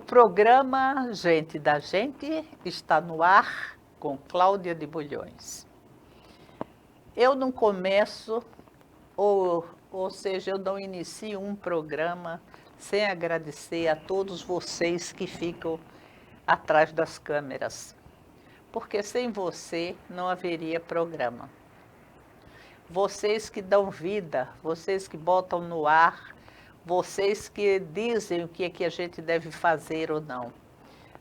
programa Gente da Gente está no ar com Cláudia de Bulhões. Eu não começo, ou seja, eu não inicio um programa sem agradecer a todos vocês que ficam atrás das câmeras, porque sem você não haveria programa. Vocês que dão vida, vocês que botam no ar, vocês que dizem o que é que a gente deve fazer ou não.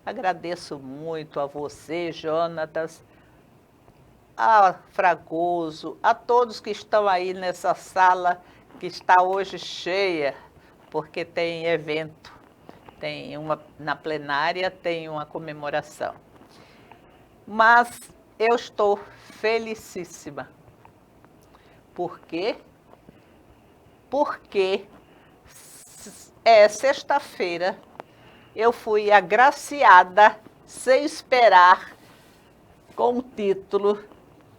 Agradeço muito a você, Jonatas, a Fragoso, a todos que estão aí nessa sala que está hoje cheia, porque tem evento, na plenária tem uma comemoração. Mas eu estou felicíssima. Por quê? Porque sexta-feira eu fui agraciada, sem esperar, com o título,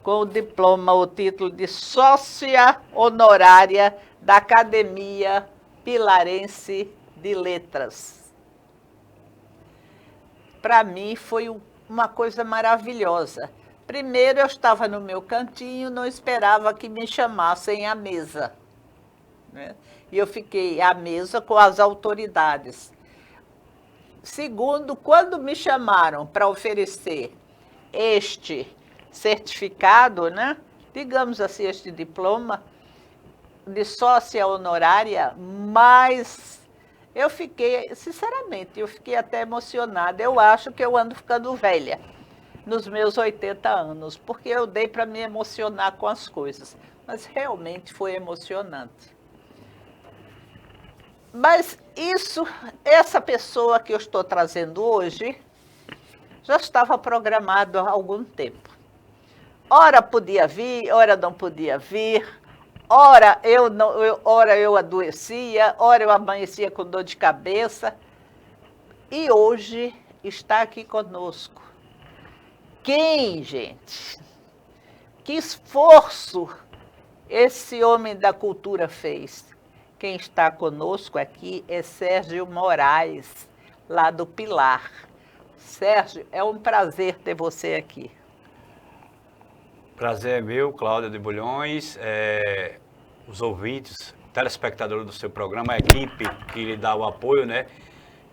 com o diploma, o título de sócia honorária da Academia Pilarense de Letras. Para mim foi uma coisa maravilhosa. Primeiro eu estava no meu cantinho, não esperava que me chamassem à mesa, né? E eu fiquei à mesa com as autoridades. Segundo, quando me chamaram para oferecer este certificado, né? Digamos assim, este diploma de sócia honorária, mas eu fiquei, sinceramente, eu fiquei até emocionada. Eu acho que eu ando ficando velha nos meus 80 anos, porque eu dei para me emocionar com as coisas, mas realmente foi emocionante. Mas essa pessoa que eu estou trazendo hoje, já estava programado há algum tempo. Ora podia vir, ora não podia vir, ora eu adoecia, ora eu amanhecia com dor de cabeça. E hoje está aqui conosco. Quem, gente? Que esforço esse homem da cultura fez? Quem está conosco aqui é Sérgio Moraes, lá do Pilar. Sérgio, é um prazer ter você aqui. Prazer é meu, Cláudia de Bulhões, os ouvintes, telespectadores do seu programa, a equipe que lhe dá o apoio, né?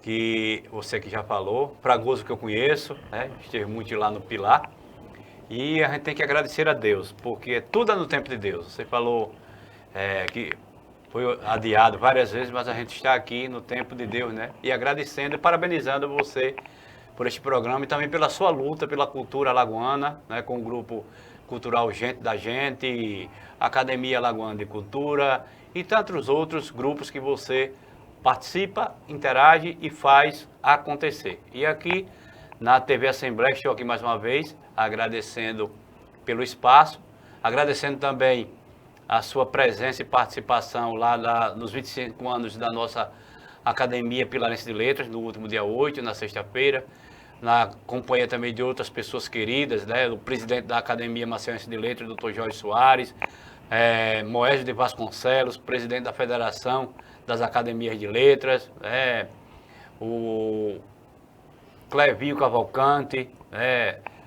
Que você que já falou, Fragoso que eu conheço, né? Esteve muito lá no Pilar. E a gente tem que agradecer a Deus, porque tudo é no tempo de Deus. Você falou que foi adiado várias vezes, mas a gente está aqui no tempo de Deus, né? E agradecendo e parabenizando você por este programa e também pela sua luta pela cultura alagoana, né? Com o grupo cultural Gente da Gente, Academia Alagoana de Cultura e tantos outros grupos que você participa, interage e faz acontecer. E aqui na TV Assembleia, estou aqui mais uma vez, agradecendo pelo espaço, agradecendo também a sua presença e participação lá nos 25 anos da nossa Academia Pilarense de Letras, no último dia 8, na sexta-feira, na companhia também de outras pessoas queridas, né? O presidente da Academia Maciense de Letras, Dr. Jorge Soares, Moésio de Vasconcelos, presidente da Federação das Academias de Letras, o Clevinho Cavalcante,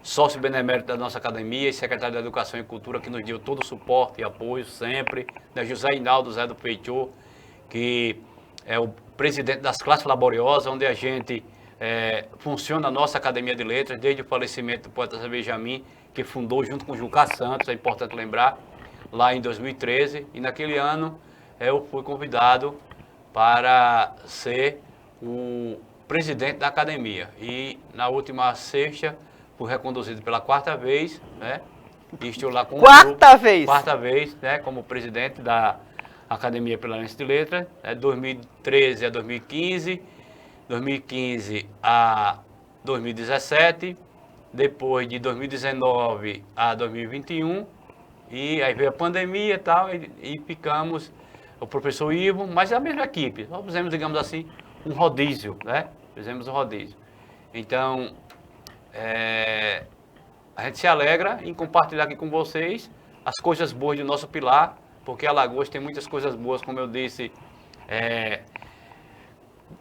sócio benemérito da nossa academia e secretário de Educação e Cultura, que nos deu todo o suporte e apoio sempre, né? José Hinaldo Zé do Peitor, que é o presidente das classes laboriosas, onde a gente funciona a nossa Academia de Letras, desde o falecimento do poeta Zé Benjamin, que fundou junto com o Juca Santos, é importante lembrar, lá em 2013, e naquele ano eu fui convidado para ser o presidente da academia. E na última sexta fui reconduzido pela quarta vez, né? E estou lá com Quarta vez? Quarta vez, né? Como presidente da Academia Pilarense de Letras, 2013 a 2015, 2015 a 2017, depois de 2019 a 2021, e aí veio a pandemia e tal, e ficamos, o professor Ivo, mas é a mesma equipe, nós fizemos, digamos assim, um rodízio, né? Fizemos um rodízio. Então, a gente se alegra em compartilhar aqui com vocês as coisas boas do nosso Pilar, porque Alagoas tem muitas coisas boas, como eu disse,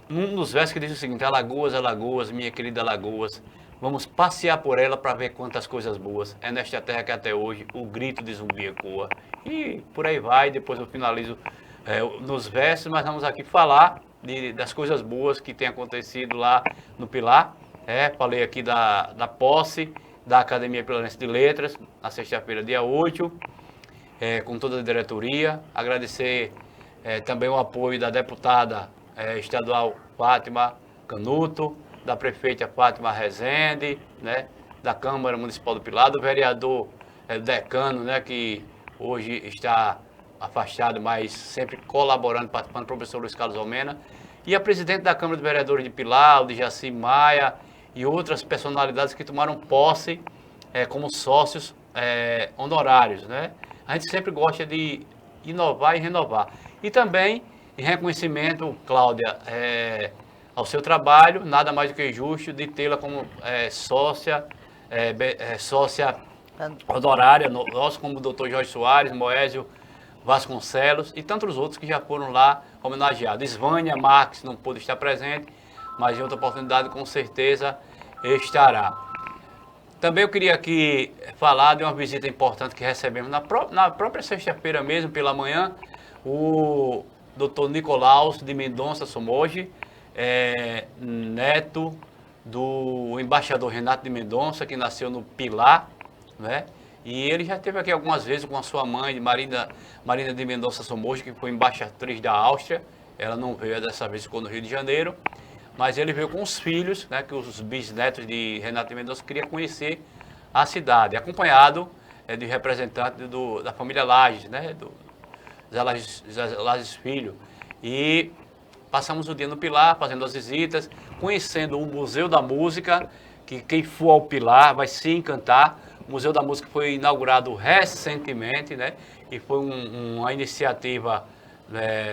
um dos versos que diz o seguinte: Alagoas, Alagoas, minha querida Alagoas, vamos passear por ela para ver quantas coisas boas. É nesta terra que até hoje o grito de zumbi ecoa. E por aí vai, depois eu finalizo nos versos, mas vamos aqui falar das coisas boas que tem acontecido lá no Pilar. Falei aqui da posse da Academia Pilarense de Letras, na sexta-feira, dia 8, com toda a diretoria. Agradecer também o apoio da deputada estadual Fátima Canuto, da prefeita Fátima Rezende, né, da Câmara Municipal do Pilar, do vereador decano, né, que hoje está afastado, mas sempre colaborando, participando, o professor Luiz Carlos Almena, e a presidente da Câmara de Vereadores de Pilar, o de Jaci Maia, e outras personalidades que tomaram posse como sócios honorários, né? A gente sempre gosta de inovar e renovar. E também, em reconhecimento, Cláudia, ao seu trabalho, nada mais do que justo de tê-la como sócia honorária, nosso como o doutor Jorge Soares, Moésio Vasconcelos e tantos outros que já foram lá homenageados. Svânia Marques não pôde estar presente, mas em outra oportunidade com certeza estará. Também eu queria aqui falar de uma visita importante que recebemos na própria sexta-feira mesmo, pela manhã, o doutor Nicolaus de Mendonça Somoji, neto do embaixador Renato de Mendonça, que nasceu no Pilar, né? E ele já esteve aqui algumas vezes com a sua mãe, Marina de Mendonça Somoji, que foi embaixatriz da Áustria. Ela não veio dessa vez, ficou no Rio de Janeiro, mas ele veio com os filhos, né, que os bisnetos de Renato de Mendonça queriam conhecer a cidade, acompanhado de representantes da família Lages, né, Lages Filho. E passamos o dia no Pilar, fazendo as visitas, conhecendo o Museu da Música, que quem for ao Pilar vai se encantar. O Museu da Música foi inaugurado recentemente, né, e foi uma iniciativa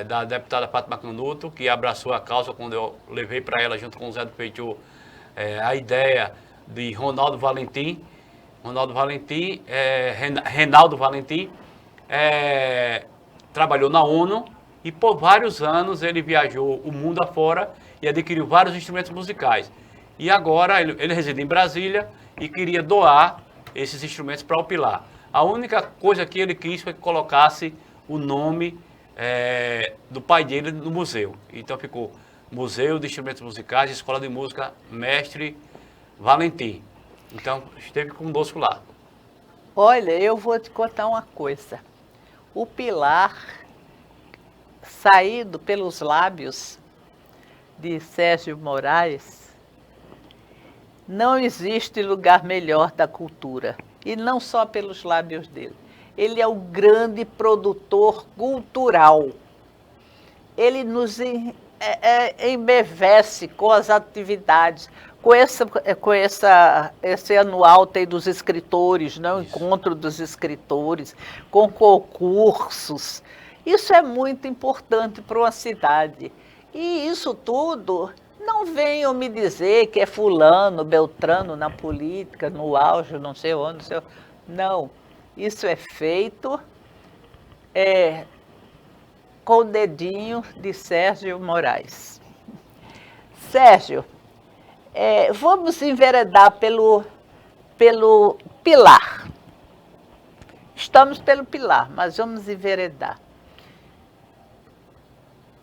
da deputada Fátima Canuto, que abraçou a causa quando eu levei para ela, junto com o Zé do Feijó, a ideia de Reinaldo Valentim, trabalhou na ONU e por vários anos ele viajou o mundo afora e adquiriu vários instrumentos musicais. E agora ele reside em Brasília e queria doar esses instrumentos para o Pilar. A única coisa que ele quis foi que colocasse o nome do pai dele no museu. Então ficou Museu de Instrumentos Musicais, Escola de Música Mestre Valentim. Então esteve conosco lá. Olha, eu vou te contar uma coisa. O Pilar, saído pelos lábios de Sérgio Moraes, não existe lugar melhor da cultura. E não só pelos lábios dele. Ele é o grande produtor cultural. Ele nos embevece com as atividades, com esse anual tem dos escritores, né? O encontro dos escritores, com concursos. Isso é muito importante para uma cidade. E isso tudo, não venham me dizer que é fulano, beltrano na política, no auge, não sei onde, não sei onde. Não. Isso é feito com o dedinho de Sérgio Moraes. Sérgio, vamos enveredar pelo Pilar. Estamos pelo Pilar, mas vamos enveredar.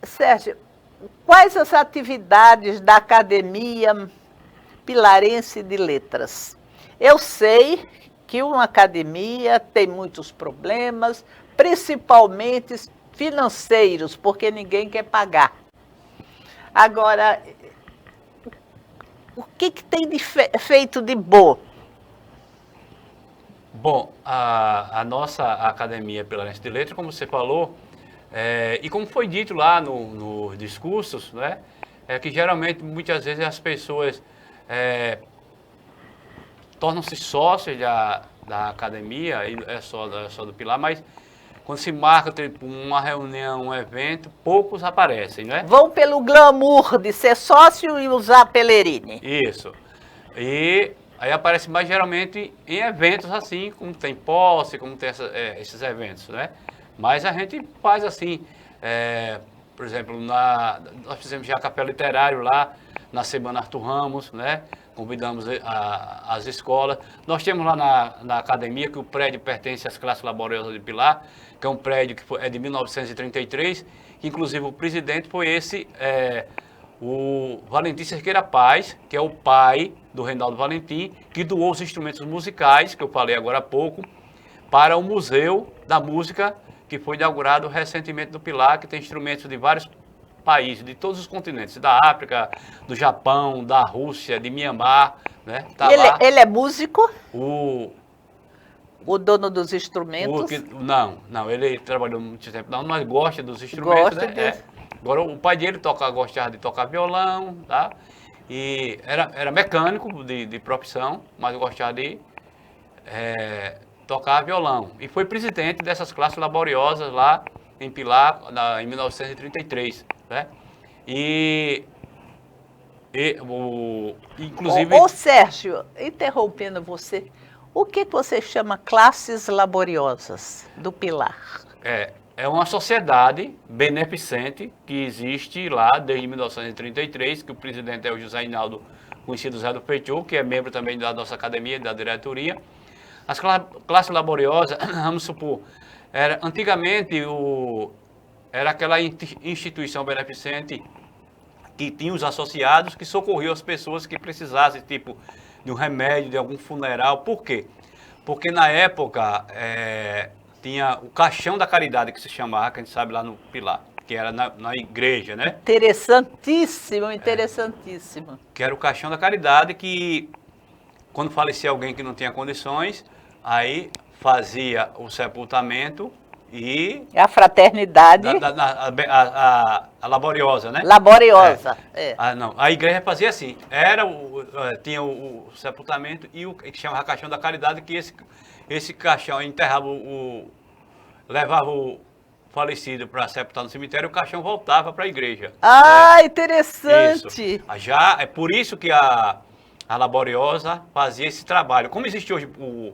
Sérgio, quais as atividades da Academia Pilarense de Letras? Eu sei que uma academia tem muitos problemas, principalmente financeiros, porque ninguém quer pagar. Agora, o que tem feito de bom? Bom, a nossa Academia Pilarense de Letras, como você falou, e como foi dito lá nos discursos, né, que geralmente, muitas vezes, as pessoas tornam-se sócios da academia, e é só do Pilar, mas quando se marca uma reunião, um evento, poucos aparecem, né? Vão pelo glamour de ser sócio e usar Pelerine. Isso. E aí aparece mais geralmente em eventos assim, como tem posse, como tem esses eventos, né? Mas a gente faz assim, por exemplo, nós fizemos já Capela Literário lá, na Semana Arthur Ramos, né? Convidamos as escolas. Nós temos lá na academia, que o prédio pertence às classes laboriosas de Pilar, que é um prédio que é de 1933, que inclusive o presidente foi o Valentim Cerqueira Paz, que é o pai do Reinaldo Valentim, que doou os instrumentos musicais, que eu falei agora há pouco, para o Museu da Música, que foi inaugurado recentemente no Pilar, que tem instrumentos de vários países, de todos os continentes, da África, do Japão, da Rússia, de Mianmar, né? Tá lá. Ele é músico? O dono dos instrumentos? Não, ele trabalhou muito tempo, não, mas gosta dos instrumentos, Gosta né? Agora, o pai dele gostava de tocar violão, tá? E era mecânico de profissão, mas gostava de tocar violão. E foi presidente dessas classes laboriosas lá em Pilar, em 1933, né? Inclusive... Ô Sérgio, interrompendo você, o que você chama classes laboriosas do Pilar? É uma sociedade beneficente que existe lá desde 1933, que o presidente é o José Hinaldo, conhecido Zé do Feitiço, que é membro também da nossa academia, da diretoria. As classes laboriosas, vamos supor, antigamente era aquela instituição beneficente que tinha os associados que socorriam as pessoas que precisassem, tipo, de um remédio, de algum funeral. Por quê? Porque na época tinha o Caixão da Caridade, que se chamava, que a gente sabe lá no Pilar, que era na igreja, né? Interessantíssimo, interessantíssimo. Que era o Caixão da Caridade, que quando falecia alguém que não tinha condições, aí fazia o sepultamento e... A fraternidade... A laboriosa, né? Laboriosa. Não, a igreja fazia assim, tinha o sepultamento e o que chamava Caixão da Caridade, que esse caixão enterrava levava o falecido para sepultar no cemitério, o caixão voltava para a igreja. Interessante! Isso. Já é por isso que a laboriosa fazia esse trabalho. Como existe hoje o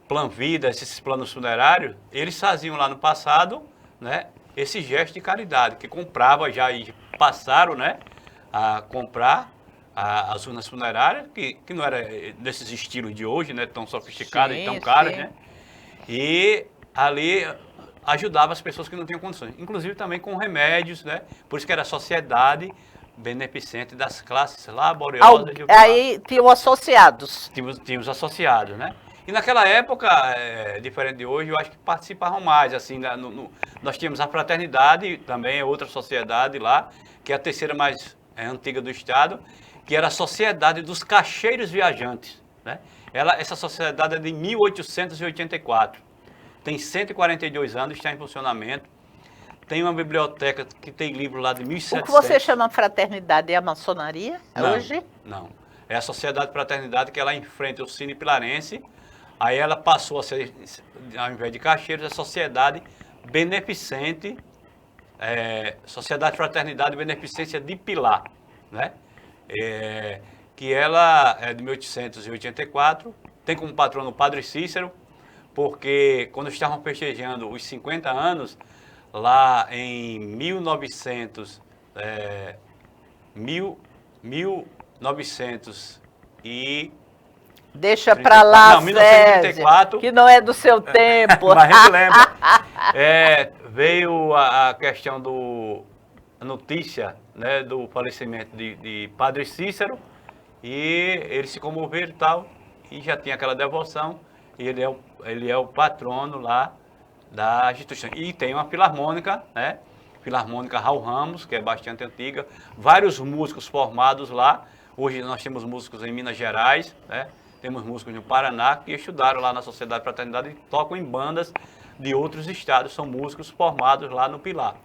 Plan Vida, esses planos funerários, eles faziam lá no passado, né, esse gesto de caridade, que comprava já e passaram, né, a comprar as urnas funerárias, que não era desses estilos de hoje, né, tão sofisticadas e tão caras, né, e ali ajudava as pessoas que não tinham condições, inclusive também com remédios, né, por isso que era a sociedade beneficente das classes laboriosas. Aí tinham associados. Tínhamos associados, né? E naquela época, diferente de hoje, eu acho que participavam mais, assim, nós tínhamos a Fraternidade, também outra sociedade lá, que é a terceira mais antiga do estado, que era a Sociedade dos Caixeiros Viajantes, né? Essa sociedade é de 1884, tem 142 anos, está em funcionamento. Tem uma biblioteca que tem livro lá de 1700. O que você chama fraternidade é a maçonaria hoje? Não. É a Sociedade Fraternidade, que ela enfrenta o Cine Pilarense. Aí ela passou a ser, ao invés de caixeiros, a Sociedade Beneficente, Sociedade Fraternidade e Beneficência de Pilar, né? Que ela é de 1884, tem como patrono o Padre Cícero, porque quando estavam festejando os 50 anos, lá em 1900 e... Deixa pra lá, não, 1934, que não é do seu tempo. Mas a gente lembra. Veio a questão a notícia, né, do falecimento de Padre Cícero, e eles se comoveram e tal, e já tinha aquela devoção, e ele é o patrono lá da instituição. E tem uma filarmônica, né? Filarmônica Raul Ramos, que é bastante antiga, vários músicos formados lá. Hoje nós temos músicos em Minas Gerais, né? Temos músicos no Paraná que estudaram lá na Sociedade Fraternidade e tocam em bandas de outros estados, são músicos formados lá no Pilar.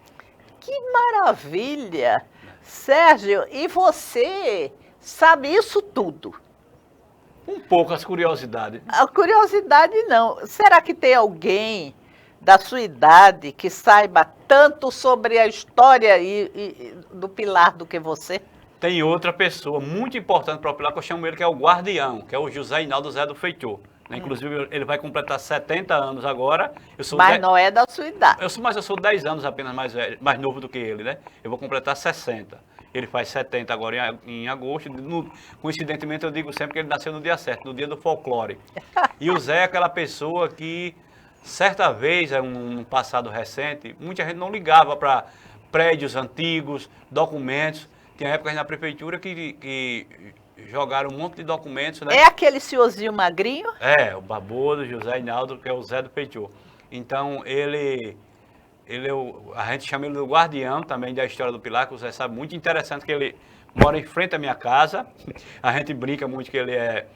Que maravilha! Sérgio, e você sabe isso tudo? Um pouco as curiosidades. A curiosidade não. Será que tem alguém da sua idade que saiba tanto sobre a história do Pilar do que você? Tem outra pessoa muito importante para o Pilar, que eu chamo ele, que é o guardião, que é o José Hinaldo Zé do Feitiço. né? Inclusive, ele vai completar 70 anos agora. Mas não é da sua idade. Mas eu sou 10 anos apenas mais novo do que ele, né? Eu vou completar 60. Ele faz 70 agora em agosto. Coincidentemente, eu digo sempre que ele nasceu no dia certo, no dia do folclore. E o Zé é aquela pessoa que, certa vez, um passado recente, muita gente não ligava para prédios antigos, documentos. Tinha épocas na prefeitura que jogaram um monte de documentos, né? É aquele senhorzinho magrinho? É, o Barboso, José Hinaldo, que é o Zé do Peitiô. Então, a gente chama ele do guardião também da história do Pilar, que o Zé sabe, muito interessante que ele mora em frente à minha casa. A gente brinca muito que ele é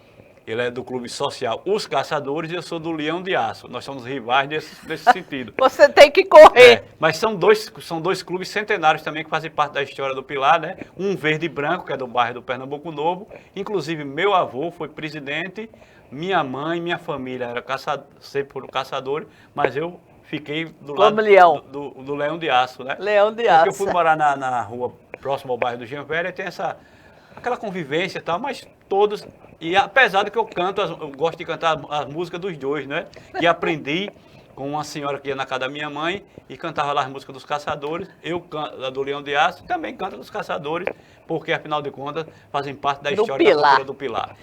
do clube social Os Caçadores e eu sou do Leão de Aço. Nós somos rivais nesse sentido. Você tem que correr. Mas são dois clubes centenários também que fazem parte da história do Pilar, né? Um verde e branco, que é do bairro do Pernambuco Novo. Inclusive, meu avô foi presidente, minha mãe, minha família era sempre foram caçadores, mas eu fiquei do lado Leão. do Leão de Aço, né? Leão de Aço. Porque eu fui morar na rua próxima ao bairro do Jean Velho e tem aquela convivência e tal, mas todos... E apesar de que eu gosto de cantar as músicas dos dois, né? E aprendi com uma senhora que ia na casa da minha mãe e cantava lá as músicas dos Caçadores. Eu canto do Leão de Aço, também canto dos Caçadores, porque afinal de contas fazem parte da história da cultura do Pilar.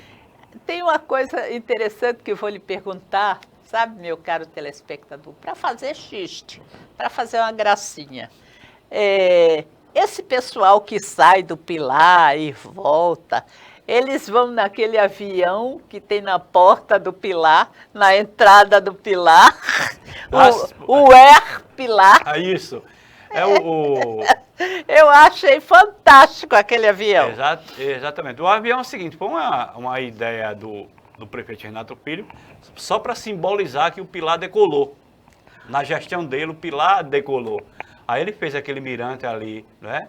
Tem uma coisa interessante que eu vou lhe perguntar, sabe, meu caro telespectador, para fazer xiste, para fazer uma gracinha. Esse pessoal que sai do Pilar e volta, eles vão naquele avião que tem na porta do Pilar, na entrada do Pilar, o Air Pilar. É isso. Eu achei fantástico aquele avião. Exatamente. O avião é o seguinte, foi uma ideia do prefeito Renato Filho, só para simbolizar que o Pilar decolou. Na gestão dele, o Pilar decolou. Aí ele fez aquele mirante ali, né,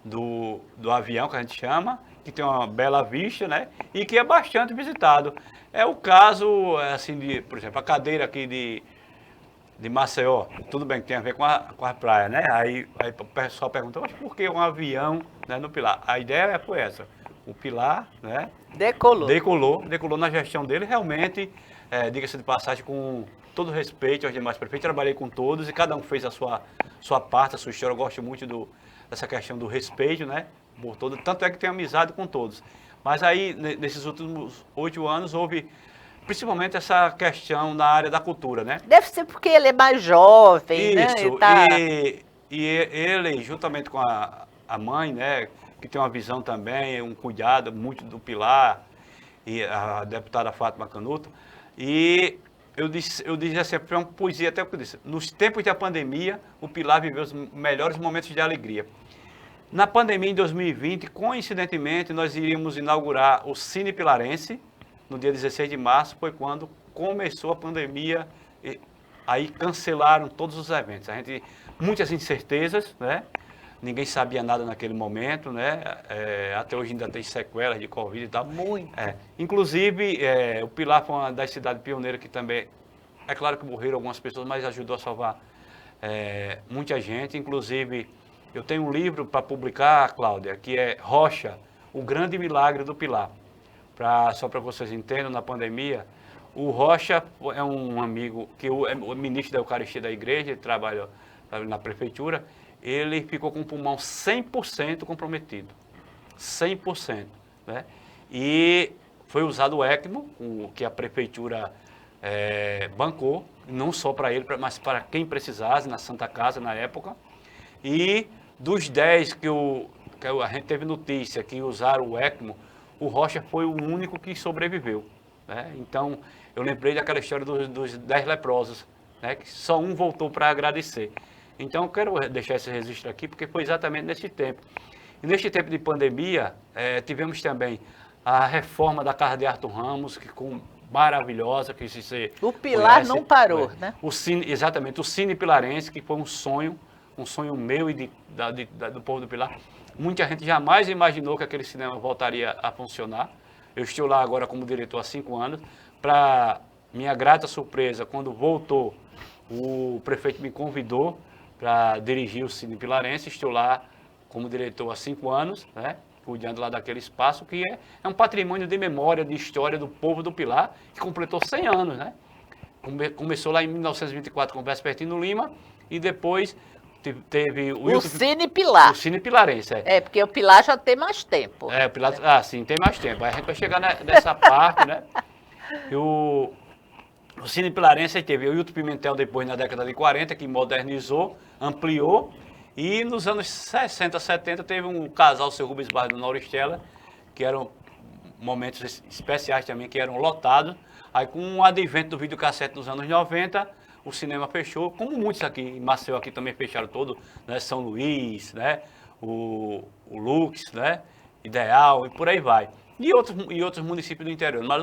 do avião, que a gente chama, que tem uma bela vista, né, e que é bastante visitado. É o caso, assim, por exemplo, a cadeira aqui de Maceió, tudo bem que tem a ver com a praia, né? Aí o pessoal perguntou, mas por que um avião, né, no Pilar? A ideia foi essa. O Pilar, né? Decolou na gestão dele, realmente, diga-se de passagem, com todo respeito aos demais prefeitos, trabalhei com todos e cada um fez a sua parte, a sua história. Eu gosto muito dessa questão do respeito, né? Por todo, tanto é que tenho amizade com todos. Mas aí, nesses últimos 8 anos, houve principalmente essa questão na área da cultura, né? Deve ser porque ele é mais jovem, né? Isso, e ele, juntamente com a mãe, né, que tem uma visão também, um cuidado muito do Pilar, e a deputada Fátima Canuto, e eu disse assim, foi uma poesia até o que eu disse, nos tempos da pandemia, o Pilar viveu os melhores momentos de alegria. Na pandemia, em 2020, coincidentemente, nós iríamos inaugurar o Cine Pilarense, no dia 16 de março, foi quando começou a pandemia, e aí cancelaram todos os eventos. Muitas incertezas, né? Ninguém sabia nada naquele momento, né? Até hoje ainda tem sequelas de Covid e tal. Muito. Inclusive, o Pilar foi uma das cidades pioneiras que também, é claro que morreram algumas pessoas, mas ajudou a salvar muita gente. Inclusive, eu tenho um livro para publicar, Cláudia, que é Rocha, o Grande Milagre do Pilar. Só para vocês entendam, na pandemia, o Rocha é um amigo que é o ministro da Eucaristia da igreja, ele trabalha na prefeitura, ele ficou com o pulmão 100% comprometido, 100%, né? E foi usado o ECMO, que a prefeitura bancou, não só para ele, mas para quem precisasse, na Santa Casa na época, e dos 10 que a gente teve notícia que usaram o ECMO, o Rocha foi o único que sobreviveu, né? Então, eu lembrei daquela história dos 10 leprosos, né? Que só um voltou para agradecer. Então, eu quero deixar esse registro aqui, porque foi exatamente nesse tempo. E neste tempo de pandemia, tivemos também a reforma da Casa de Arthur Ramos, que ficou maravilhosa. Que você o Pilar conhece, não parou, né? Exatamente, o Cine Pilarense, que foi um sonho meu e do povo do Pilar. Muita gente jamais imaginou que aquele cinema voltaria a funcionar. Eu estou lá agora como diretor há 5 anos. Para minha grata surpresa, quando voltou, o prefeito me convidou para dirigir o Cine Pilarense. Estou lá como diretor há 5 anos, né? cuidando lá daquele espaço, que é um patrimônio de memória, de história do povo do Pilar, que completou 100 anos, né? Começou lá em 1924 com o Vespertino Lima e depois teve o Cine Pilar. O Cine Pilarense, porque o Pilar já tem mais tempo. O Pilar, sim, tem mais tempo. Aí a gente vai chegar nessa parte, né? E o Cine Pilarense teve o Hilton Pimentel depois na década de 40, que modernizou, ampliou. E nos anos 60, 70 teve um casal, o seu Rubens Barros do Noristela, que eram momentos especiais também, que eram lotados. Aí com o advento do videocassete nos anos 90, o cinema fechou, como muitos aqui, em Maceió aqui também fecharam todo, né? São Luís, né? O Lux, né? Ideal e por aí vai. E outros municípios do interior. Mas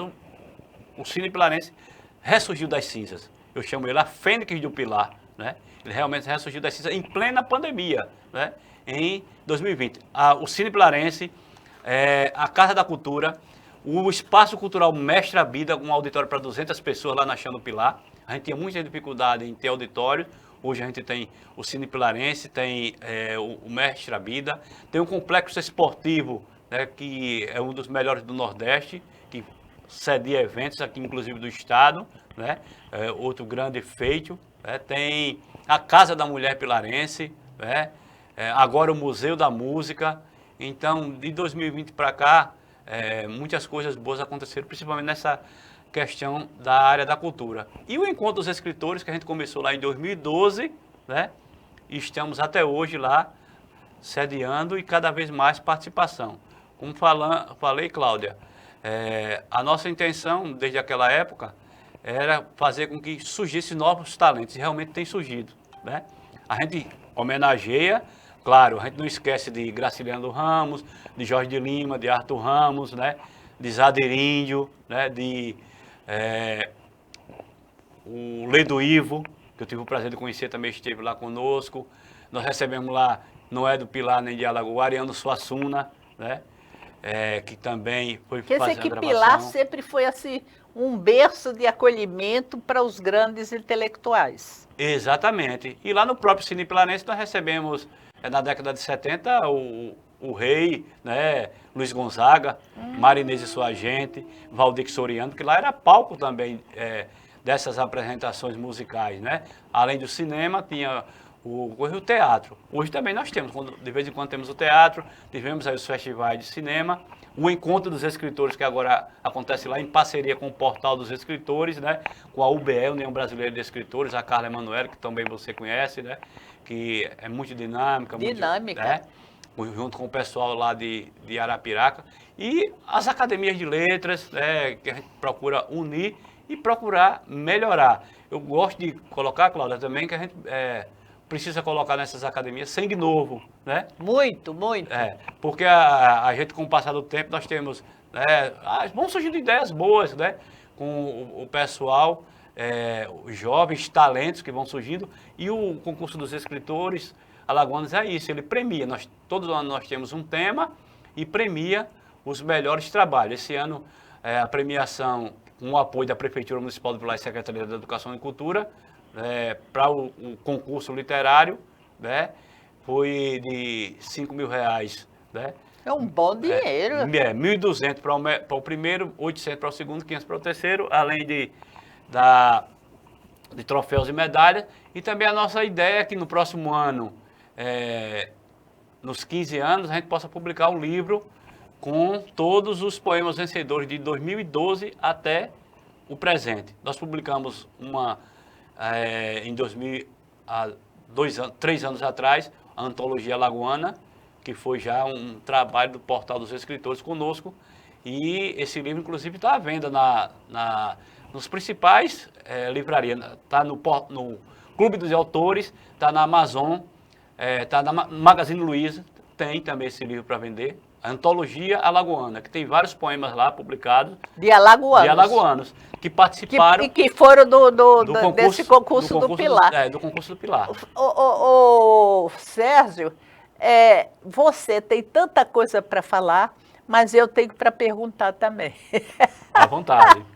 o Cine Pilarense ressurgiu das cinzas. Eu chamo ele a Fênix do Pilar, né? Ele realmente ressurgiu das cinzas em plena pandemia, né? Em 2020. O Cine Pilarense, a Casa da Cultura, o Espaço Cultural Mestre Abida, um auditório para 200 pessoas lá na Chão do Pilar. A gente tinha muita dificuldade em ter auditório. Hoje a gente tem o Cine Pilarense, tem o Mestre Abida, tem um complexo esportivo, né, que é um dos melhores do Nordeste, que cedia eventos aqui, inclusive do Estado, né, outro grande feito. Tem a Casa da Mulher Pilarense, né, agora o Museu da Música. Então, de 2020 para cá, muitas coisas boas aconteceram, principalmente nessa questão da área da cultura. E o Encontro dos Escritores, que a gente começou lá em 2012, né? E estamos até hoje lá, sediando e cada vez mais participação. Como falei, Cláudia, a nossa intenção, desde aquela época, era fazer com que surgissem novos talentos, e realmente tem surgido, né? A gente homenageia, claro, a gente não esquece de Graciliano Ramos, de Jorge de Lima, de Arthur Ramos, né? De Zader Índio, né? O Ledo Ivo, que eu tive o prazer de conhecer, também esteve lá conosco. Nós recebemos lá, não é do Pilar nem de Alagoas, Ariano Suassuna, né? Que também foi fazer a gravação. Que Pilar sempre foi assim, um berço de acolhimento para os grandes intelectuais. Exatamente. E lá no próprio Cine Pilarense nós recebemos, na década de 70, o rei, né, Luiz Gonzaga, Marinês e sua gente, Valdir Soriano, que lá era palco também dessas apresentações musicais, né? Além do cinema, tinha o teatro. Hoje também nós temos, de vez em quando temos o teatro, tivemos aí os festivais de cinema, o Encontro dos Escritores, que agora acontece lá em parceria com o Portal dos Escritores, né? Com a UBE, União Brasileira de Escritores, a Carla Emanuele, que também você conhece, né? Que é muito dinâmica. Dinâmica. Muito, junto com o pessoal lá de Arapiraca, e as academias de letras, que a gente procura unir e procurar melhorar. Eu gosto de colocar, Cláudia, também que a gente precisa colocar nessas academias sangue novo, né? Muito, muito. Porque a gente, com o passar do tempo, nós temos, vão surgindo ideias boas, né? Com o pessoal, os jovens talentos que vão surgindo, e o concurso dos escritores alagoanos é isso, ele premia. Todos os anos nós temos um tema e premia os melhores trabalhos. Esse ano, a premiação, com o apoio da Prefeitura Municipal do Pilar e Secretaria da Educação e Cultura, para o concurso literário, né, foi de R$5.000, né? É um bom dinheiro. 1.200 para o primeiro, 800 para o segundo, 500 para o terceiro, além de troféus e medalhas. E também a nossa ideia é que no próximo ano, nos 15 anos, a gente possa publicar um livro com todos os poemas vencedores de 2012 até o presente. Nós publicamos em 3 anos atrás, a Antologia Alagoana, que foi já um trabalho do Portal dos Escritores conosco, e esse livro, inclusive, está à venda nos principais livrarias. Está no Clube dos Autores, está na Amazon, está na Magazine Luiza, tem também esse livro para vender. A Antologia Alagoana, que tem vários poemas lá publicados. De alagoanos. De alagoanos, que participaram. E que foram desse concurso do Pilar. Do concurso do Pilar. Ô, Sérgio, você tem tanta coisa para falar, mas eu tenho para perguntar também. À vontade.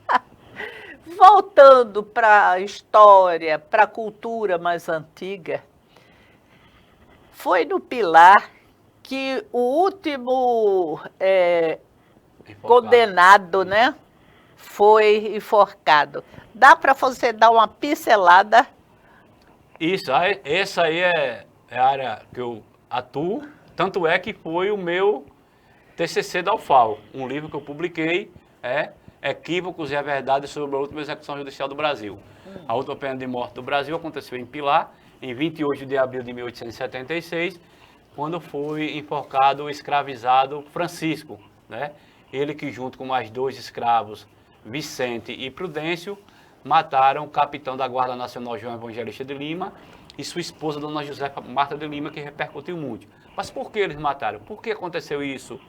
Voltando para a história, para a cultura mais antiga, foi no Pilar que o último Enforcado. condenado, né, foi enforcado. Dá para você dar uma pincelada? Isso, essa aí é a área que eu atuo, tanto é que foi o meu TCC da UFAL, um livro que eu publiquei, Equívocos e a Verdade sobre a Última Execução Judicial do Brasil. A última pena de morte do Brasil aconteceu em Pilar, em 28 de abril de 1876, quando foi enforcado o escravizado Francisco, né? Ele que junto com mais 2 escravos, Vicente e Prudêncio, mataram o capitão da Guarda Nacional João Evangelista de Lima e sua esposa, Dona Josefa Marta de Lima, que repercutiu muito. Mas por que eles mataram? Por que aconteceu isso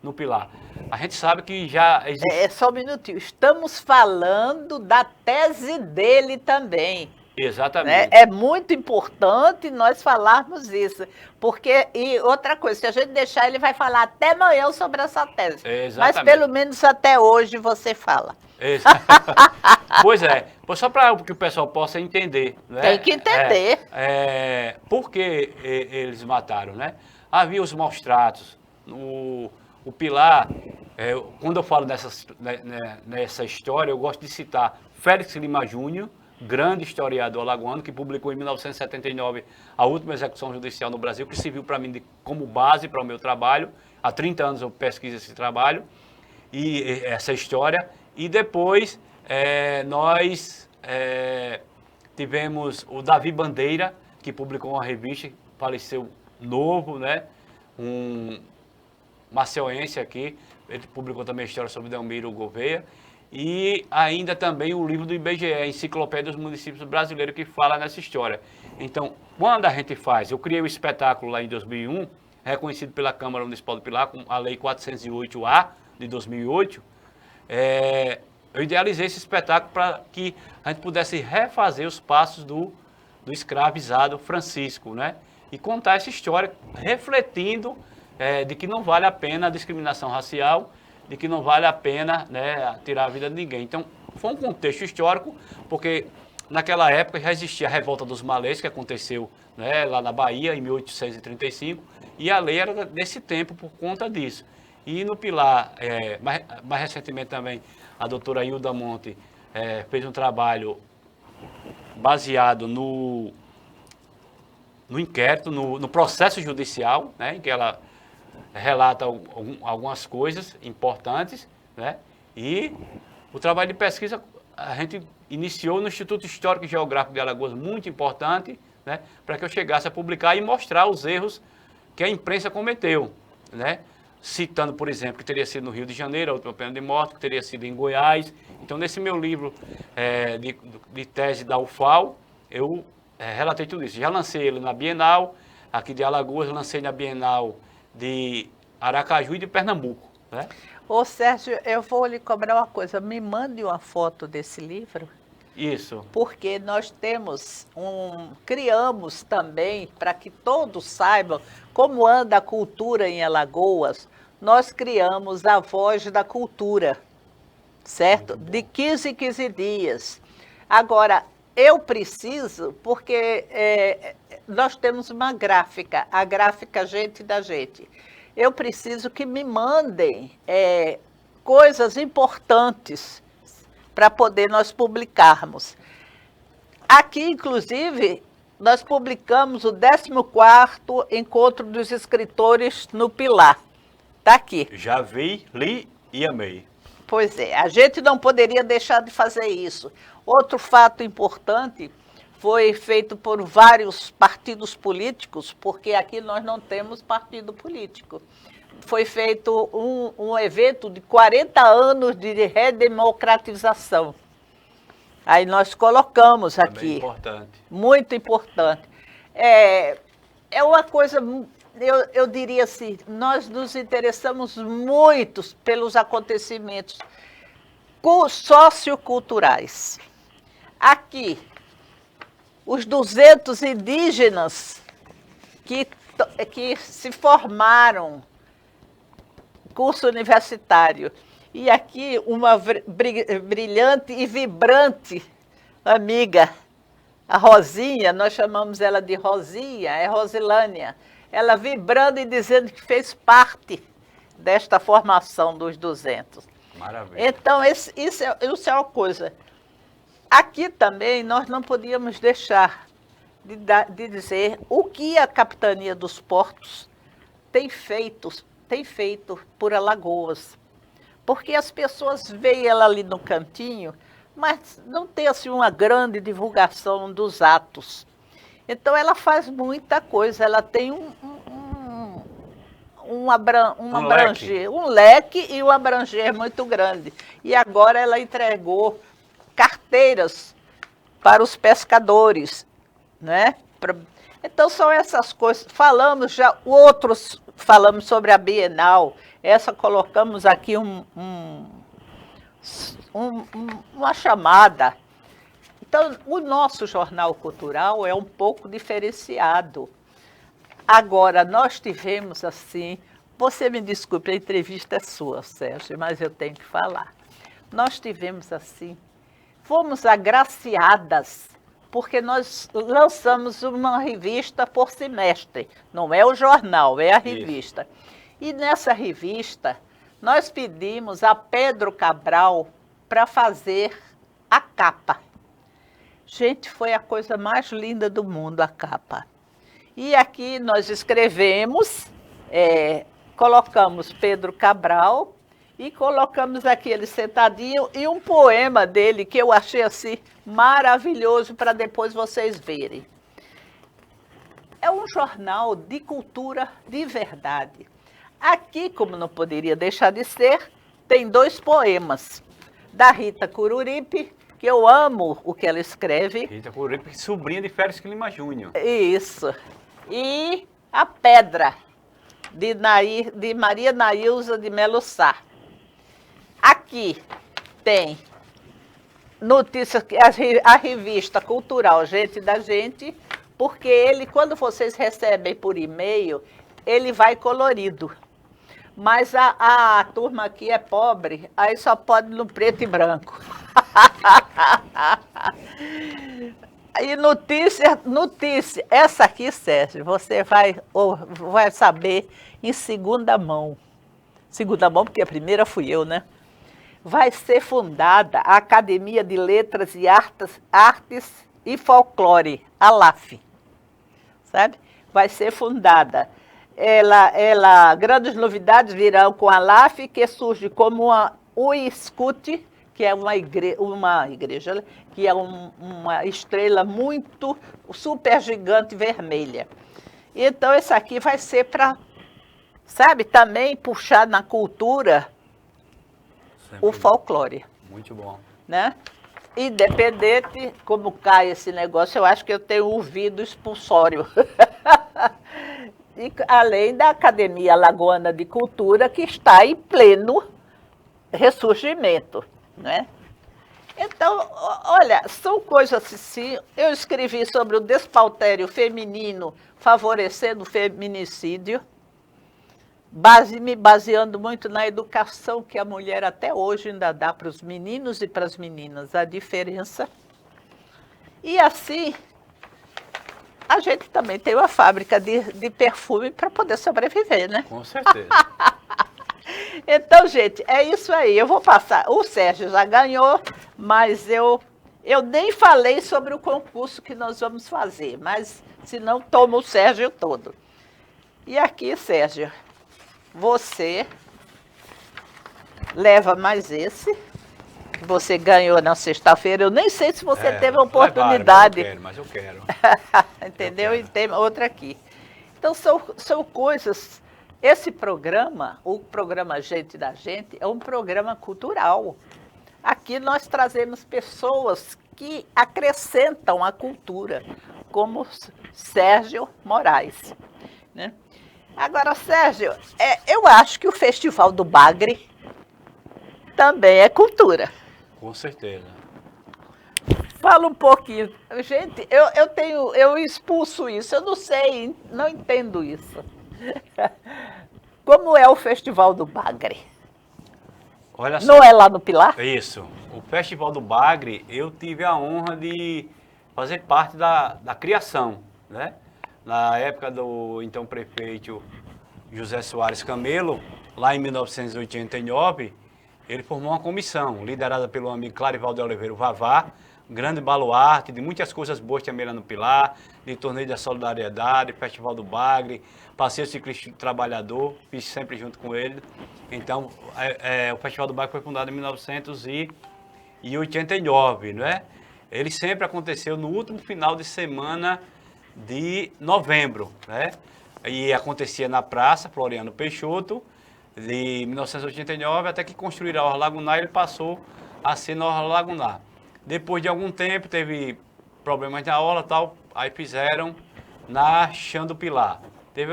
no Pilar? A gente sabe que já existe... Só um minutinho. Estamos falando da tese dele também. Exatamente. É muito importante nós falarmos isso. Porque, e outra coisa, se a gente deixar, ele vai falar até amanhã sobre essa tese. Exatamente. Mas pelo menos até hoje você fala. Pois é, só para que o pessoal possa entender. Né? Tem que entender. Por que eles mataram, né? Havia os maus tratos. O Pilar, quando eu falo nessa história, eu gosto de citar Félix Lima Júnior, grande historiador alagoano, que publicou em 1979 a última execução judicial no Brasil, que serviu para mim como base para o meu trabalho. Há 30 anos eu pesquiso esse trabalho e essa história. E depois nós tivemos o Davi Bandeira, que publicou uma revista, faleceu novo, né? Um maceuense aqui, ele publicou também a história sobre Delmiro Gouveia. E ainda também o livro do IBGE, Enciclopédia dos Municípios Brasileiros, que fala nessa história. Então, quando a gente faz, eu criei o espetáculo lá em 2001, reconhecido pela Câmara Municipal do Pilar, com a Lei 408A de 2008, eu idealizei esse espetáculo para que a gente pudesse refazer os passos do escravizado Francisco, né? E contar essa história, refletindo de que não vale a pena a discriminação racial, de que não vale a pena, né, tirar a vida de ninguém. Então, foi um contexto histórico, porque naquela época já existia a Revolta dos Malês, que aconteceu, né, lá na Bahia, em 1835, e a lei era desse tempo por conta disso. E no Pilar, mais recentemente também, a doutora Hilda Monte fez um trabalho baseado no inquérito, no processo judicial, né, em que ela relata algumas coisas importantes, né? E o trabalho de pesquisa a gente iniciou no Instituto Histórico e Geográfico de Alagoas, muito importante, né? Para que eu chegasse a publicar e mostrar os erros que a imprensa cometeu, né? Citando, por exemplo, que teria sido no Rio de Janeiro, a última pena de morte, que teria sido em Goiás. Então, nesse meu livro de tese da UFAL, eu relatei tudo isso. Já lancei ele na Bienal, aqui de Alagoas, lancei na Bienal de Aracaju e de Pernambuco, né? Ô Sérgio, eu vou lhe cobrar uma coisa, me mande uma foto desse livro. Isso. Porque nós criamos também, para que todos saibam como anda a cultura em Alagoas, nós criamos a Voz da Cultura, certo? De 15 em 15 dias. Agora, eu preciso, porque nós temos uma gráfica, a gráfica Gente da Gente. Eu preciso que me mandem coisas importantes para poder nós publicarmos. Aqui, inclusive, nós publicamos o 14º Encontro dos Escritores no Pilar. Está aqui. Já vi, li e amei. Pois é, a gente não poderia deixar de fazer isso. Outro fato importante foi feito por vários partidos políticos, porque aqui nós não temos partido político. Foi feito um evento de 40 anos de redemocratização. Aí nós colocamos aqui. Também importante. Muito importante. É uma coisa, eu diria assim, nós nos interessamos muito pelos acontecimentos socioculturais. Aqui, os 200 indígenas que se formaram, curso universitário. E aqui uma brilhante e vibrante amiga, a Rosinha, nós chamamos ela de Rosinha, é Rosilânia. ela vibrando e dizendo que fez parte desta formação dos 200. Maravilha. Então, isso é uma coisa. Aqui também nós não podíamos deixar de dizer o que a Capitania dos Portos tem feito por Alagoas. Porque as pessoas veem ela ali no cantinho, mas não tem assim uma grande divulgação dos atos. Então ela faz muita coisa, ela tem um leque e um abranger muito grande. E agora ela entregou carteiras para os pescadores, né? Então são essas coisas. Falamos sobre a Bienal. Essa colocamos aqui uma chamada. Então, o nosso jornal cultural é um pouco diferenciado. Agora, nós tivemos assim, você me desculpe, a entrevista é sua, Sérgio, mas eu tenho que falar. Nós tivemos assim, fomos agraciadas, porque nós lançamos uma revista por semestre. Não é o jornal, é a revista. Isso. E nessa revista, nós pedimos a Pedro Cabral para fazer a capa. Gente, foi a coisa mais linda do mundo, a capa. E aqui nós escrevemos, colocamos Pedro Cabral e colocamos aqui ele sentadinho e um poema dele que eu achei assim maravilhoso para depois vocês verem. É um jornal de cultura de verdade. Aqui, como não poderia deixar de ser, tem 2 poemas da Rita Cururipe, que eu amo o que ela escreve. Rita Cururipe, sobrinha de Félix Lima Júnior. Isso. E A Pedra, de Maria Nailza de Melo Sá. Aqui tem notícias, a revista cultural Gente da Gente, porque ele, quando vocês recebem por e-mail, ele vai colorido. Mas a turma aqui é pobre, aí só pode no preto e branco. E notícia, essa aqui, Sérgio, você vai saber em segunda mão. Segunda mão, porque a primeira fui eu, né? Vai ser fundada a Academia de Letras e Artes e Folclore, a LAF, sabe? Vai ser fundada. Grandes novidades virão com a LAF, que surge como o ISCUT, que é uma igreja, que é uma estrela muito super gigante vermelha. Então, esse aqui vai ser para, sabe, também puxar na cultura o folclore. Muito bom. Né? Independente como cai esse negócio, eu acho que eu tenho ouvido expulsório. E, além da Academia Alagoana de Cultura, que está em pleno ressurgimento, né? Então, olha, são coisas assim. Eu escrevi sobre o despautério feminino favorecendo o feminicídio, me baseando muito na educação que a mulher até hoje ainda dá para os meninos e para as meninas, a diferença. E assim, a gente também tem uma fábrica de perfume para poder sobreviver, né? Com certeza. Então, gente, é isso aí. Eu vou passar. O Sérgio já ganhou, mas eu nem falei sobre o concurso que nós vamos fazer, mas senão toma o Sérgio todo. E aqui, Sérgio, você leva mais esse. Você ganhou na sexta-feira. Eu nem sei se você teve a oportunidade. Mas eu quero. Entendeu? E tem outra aqui. Então, são coisas. Esse programa, o programa Gente da Gente, é um programa cultural. Aqui nós trazemos pessoas que acrescentam a cultura, como Sérgio Moraes, né? Agora, Sérgio, eu acho que o Festival do Bagre também é cultura. Com certeza. Fala um pouquinho. Gente, eu expulso isso, eu não sei, não entendo isso. Como é o Festival do Bagre? Olha só. Não é lá no Pilar? Isso. O Festival do Bagre, eu tive a honra de fazer parte da criação, né? na época do então prefeito José Soares Camelo, lá em 1989, ele formou uma comissão, liderada pelo amigo Clarival de Oliveira, o Vavá, um grande baluarte de muitas coisas boas também lá no Pilar, de Torneio da Solidariedade, Festival do Bagre, Passeio Ciclista do Trabalhador, fiz sempre junto com ele. Então, o Festival do Bagre foi fundado em 1989, não é? Ele sempre aconteceu no último final de semana de novembro, né? E acontecia na Praça Floriano Peixoto, de 1989, até que construíram a Orla Lagunar, ele passou a ser na Orla Lagunar. Depois de algum tempo, teve problemas na orla e tal, aí fizeram na Chã do Pilar. Teve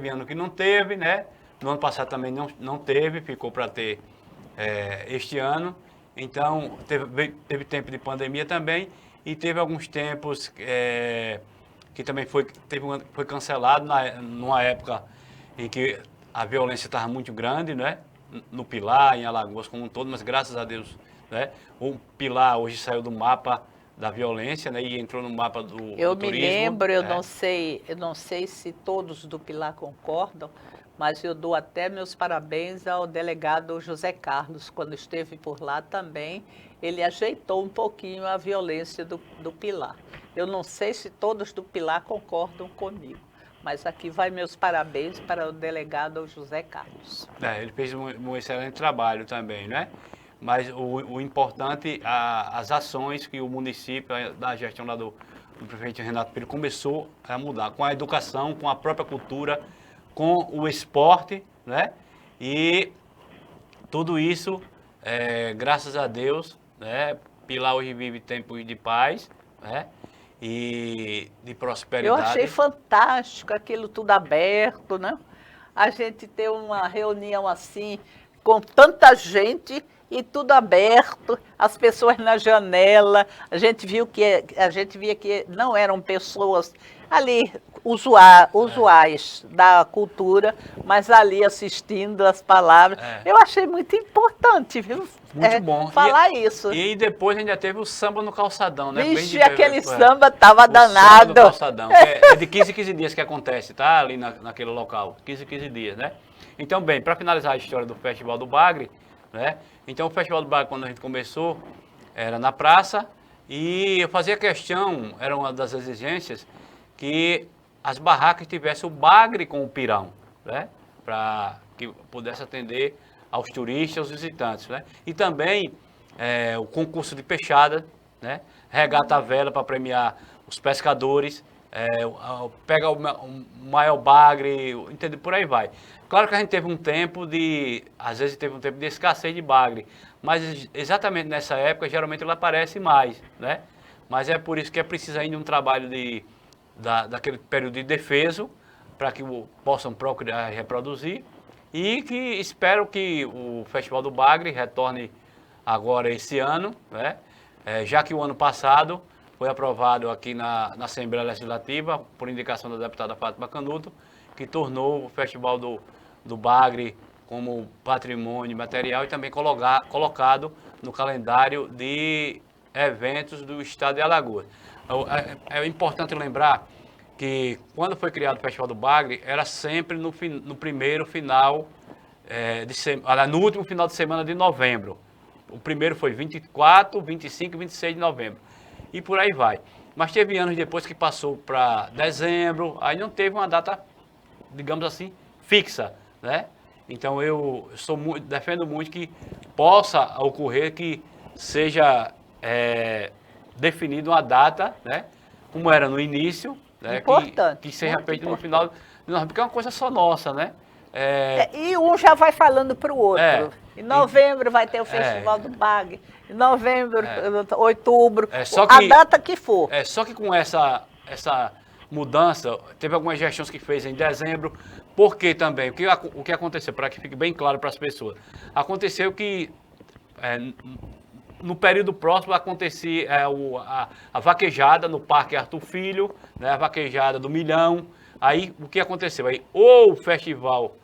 ano que não teve, né? No ano passado também não teve, ficou para ter este ano. Então, teve tempo de pandemia também, e teve alguns tempos que também foi cancelado numa época em que a violência estava muito grande, né? No Pilar, em Alagoas como um todo, mas graças a Deus, né? O Pilar hoje saiu do mapa da violência, né? E entrou no mapa do turismo. Eu me lembro, eu não sei se todos do Pilar concordam, mas eu dou até meus parabéns ao delegado José Carlos, quando esteve por lá também, ele ajeitou um pouquinho a violência do Pilar. Eu não sei se todos do Pilar concordam comigo, mas aqui vai meus parabéns para o delegado José Carlos. Ele fez um excelente trabalho também, né? Mas o importante, as ações que o município, da gestão lá do prefeito Renato Pires, começou a mudar, com a educação, com a própria cultura, com o esporte, né? E tudo isso, graças a Deus, né? Pilar hoje vive tempos de paz, né? E de prosperidade. Eu achei fantástico aquilo tudo aberto, né? A gente ter uma reunião assim, com tanta gente e tudo aberto, as pessoas na janela, a gente via que não eram pessoas ali usuais da cultura, mas ali assistindo as palavras. Eu achei muito importante, viu? Muito bom. Falar isso. E depois ainda teve o samba no calçadão, né? Vixe, aquele samba tava danado. Samba no calçadão, é de 15 em 15 dias que acontece, tá? Ali naquele local, 15 em 15 dias, né? Então, bem, para finalizar a história do Festival do Bagre, né? Então, o Festival do Bagre, quando a gente começou, era na praça, e eu fazia questão, era uma das exigências, que as barracas tivessem o bagre com o pirão, né? Para que pudesse atender aos turistas, aos visitantes, né? E também o concurso de peixada, né? Regata à vela para premiar os pescadores, pega o maior bagre, entendeu? Por aí vai. Claro que a gente teve às vezes teve um tempo de escassez de bagre, mas exatamente nessa época, geralmente ele aparece mais, né? Mas é por isso que é preciso ainda um trabalho daquele período de defeso, para que possam procriar e reproduzir, e que espero que o Festival do Bagre retorne agora esse ano, né? Já que o ano passado foi aprovado aqui na Assembleia Legislativa, por indicação da deputada Fátima Canuto, que tornou o Festival do Bagre como patrimônio material e também colocado no calendário de eventos do estado de Alagoas. É importante lembrar que quando foi criado o Festival do Bagre, era sempre no primeiro final, no último final de semana de novembro. O primeiro foi 24, 25 e 26 de novembro. E por aí vai. Mas teve anos depois que passou para dezembro, aí não teve uma data, digamos assim, fixa, né? Então eu defendo muito que possa ocorrer que seja definida uma data, né? Como era no início, né? Importante. Que seja feito no final, porque é uma coisa só nossa, né? E um já vai falando para o outro. Em novembro vai ter o Festival do Bagre. Em novembro, outubro, a data que for. Só que com essa mudança, teve algumas gestões que fez em dezembro, porque também, o que aconteceu, para que fique bem claro para as pessoas, aconteceu que no período próximo acontecia a vaquejada no Parque Arthur Filho, né, a vaquejada do Milhão. Aí o que aconteceu? Aí ou o festival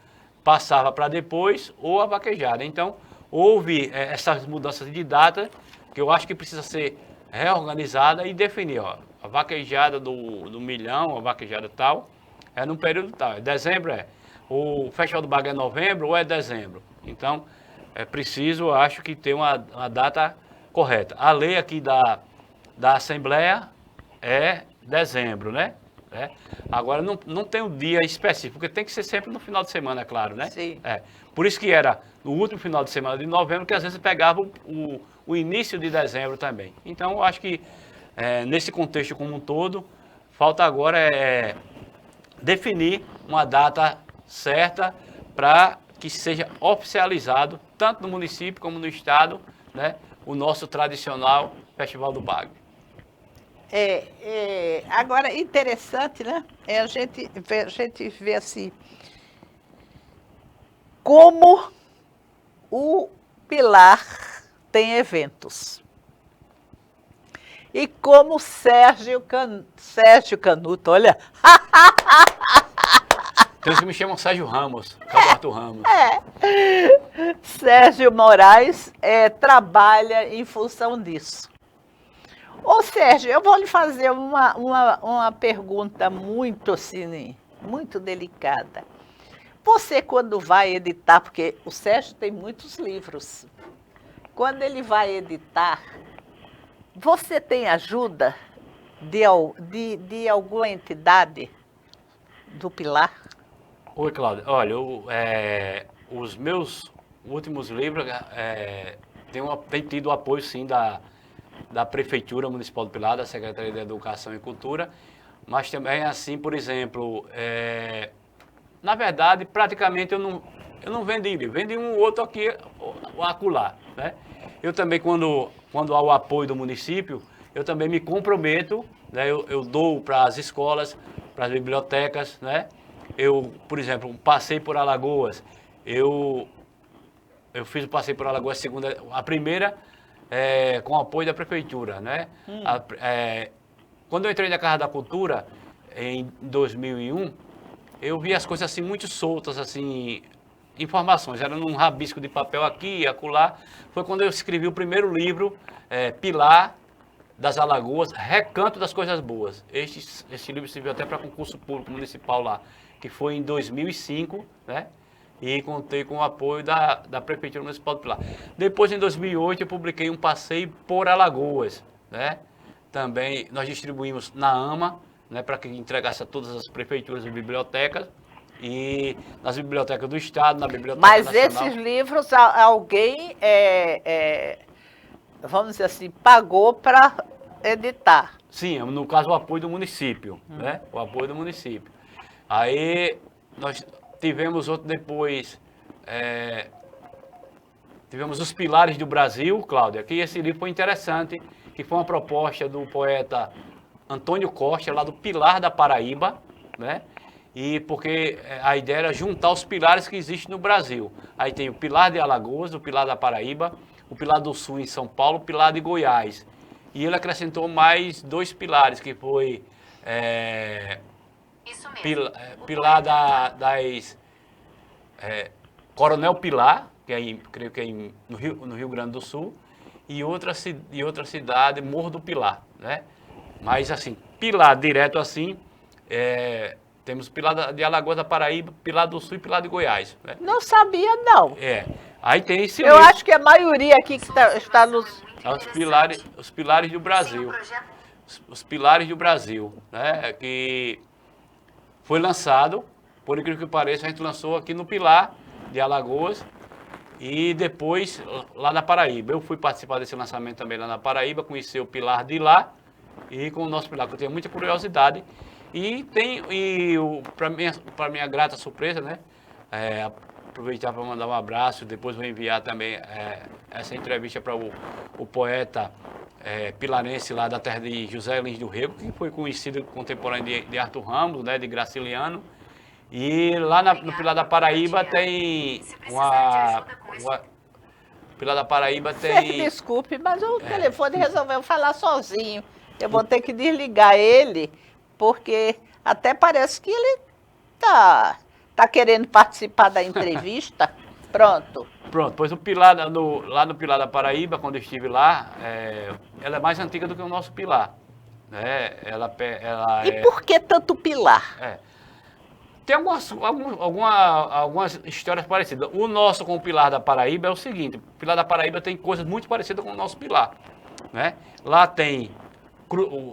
passava para depois, ou a vaquejada. Então houve essas mudanças de data, que eu acho que precisa ser reorganizada e definir, ó, a vaquejada do milhão, a vaquejada tal, é num período tal. Dezembro o Festival do Bago é novembro ou é dezembro. Então, é preciso, acho que ter uma data correta. A lei aqui da Assembleia é dezembro, né? Agora, não tem um dia específico, porque tem que ser sempre no final de semana, é claro, né? Sim. Por isso que era no último final de semana de novembro, que às vezes pegava o início de dezembro também. Então, eu acho que nesse contexto como um todo, falta agora definir uma data certa para que seja oficializado, tanto no município como no estado, né, o nosso tradicional Festival do Bago. Agora, interessante, né? A gente vê assim, como o Pilar tem eventos. E como Sérgio Canuto, olha. Tem uns que me chamam Sérgio Ramos, Roberto Ramos. Sérgio Moraes trabalha em função disso. Ô Sérgio, eu vou lhe fazer uma pergunta muito assim, muito delicada. Você, quando vai editar, porque o Sérgio tem muitos livros, quando ele vai editar, você tem ajuda de alguma entidade do Pilar? Oi, Cláudia. Olha, os meus últimos livros têm tido o apoio, sim, da Prefeitura Municipal do Pilar, da Secretaria de Educação e Cultura, mas também, assim, por exemplo, na verdade, praticamente eu não vendi livro, vendi um outro aqui, o acolá, né? Eu também, quando há o apoio do município, eu também me comprometo, né? Eu dou para as escolas, para as bibliotecas, né? Eu, por exemplo, passei por Alagoas, eu fiz o passeio por Alagoas a primeira com o apoio da prefeitura, né? Quando eu entrei na Casa da Cultura, em 2001, eu vi as coisas assim muito soltas, assim, informações, era num rabisco de papel aqui e acolá. Foi quando eu escrevi o primeiro livro, Pilar das Alagoas, Recanto das Coisas Boas. Este livro serviu até para concurso público municipal lá, que foi em 2005, né? E contei com o apoio da Prefeitura Municipal do Pilar. Depois, em 2008, eu publiquei um passeio por Alagoas, né? Também nós distribuímos na AMA, né, para que entregasse a todas as prefeituras e bibliotecas, e nas bibliotecas do Estado, na Biblioteca Nacional. Mas esses livros, alguém, vamos dizer assim, pagou para editar? Sim, no caso, o apoio do município, né? O apoio do município. Aí, nós tivemos outro depois, tivemos Os Pilares do Brasil, Cláudia, que esse livro foi interessante, que foi uma proposta do poeta Antônio Costa, lá do Pilar da Paraíba, né? E porque a ideia era juntar os pilares que existem no Brasil. Aí tem o Pilar de Alagoas, o Pilar da Paraíba, o Pilar do Sul em São Paulo, o Pilar de Goiás. E ele acrescentou mais 2 pilares, que foi Pilar Coronel Pilar, creio que é no Rio Grande do Sul, e outra cidade, Morro do Pilar, né? Mas assim, Pilar direto assim, temos Pilar de Alagoas da Paraíba, Pilar do Sul e Pilar de Goiás, né? Não sabia, não. Aí tem esse Eu acho que a maioria aqui que está nos... Os pilares do Brasil. Os Pilares do Brasil, né? Que foi lançado, por incrível que pareça, a gente lançou aqui no Pilar de Alagoas e depois lá na Paraíba. Eu fui participar desse lançamento também lá na Paraíba, conheci o Pilar de lá e com o nosso Pilar, que eu tenho muita curiosidade. E para minha grata surpresa, né? Aproveitar para mandar um abraço, depois vou enviar também essa entrevista para o poeta pilarense lá da terra de José Lins do Rego, que foi conhecido contemporâneo de Arthur Ramos, né, de Graciliano. E lá no Pilar da Paraíba tem Pilar da Paraíba tem... Desculpe, mas o telefone resolveu falar sozinho. Eu vou ter que desligar ele, porque até parece que ele tá querendo participar da entrevista. Pronto. Pronto, pois o Pilar, lá no Pilar da Paraíba, quando eu estive lá, ela é mais antiga do que o nosso Pilar. Né? Ela E por que tanto pilar? Tem algumas histórias parecidas. O nosso com o Pilar da Paraíba é o seguinte: o Pilar da Paraíba tem coisas muito parecidas com o nosso Pilar. Né? Lá tem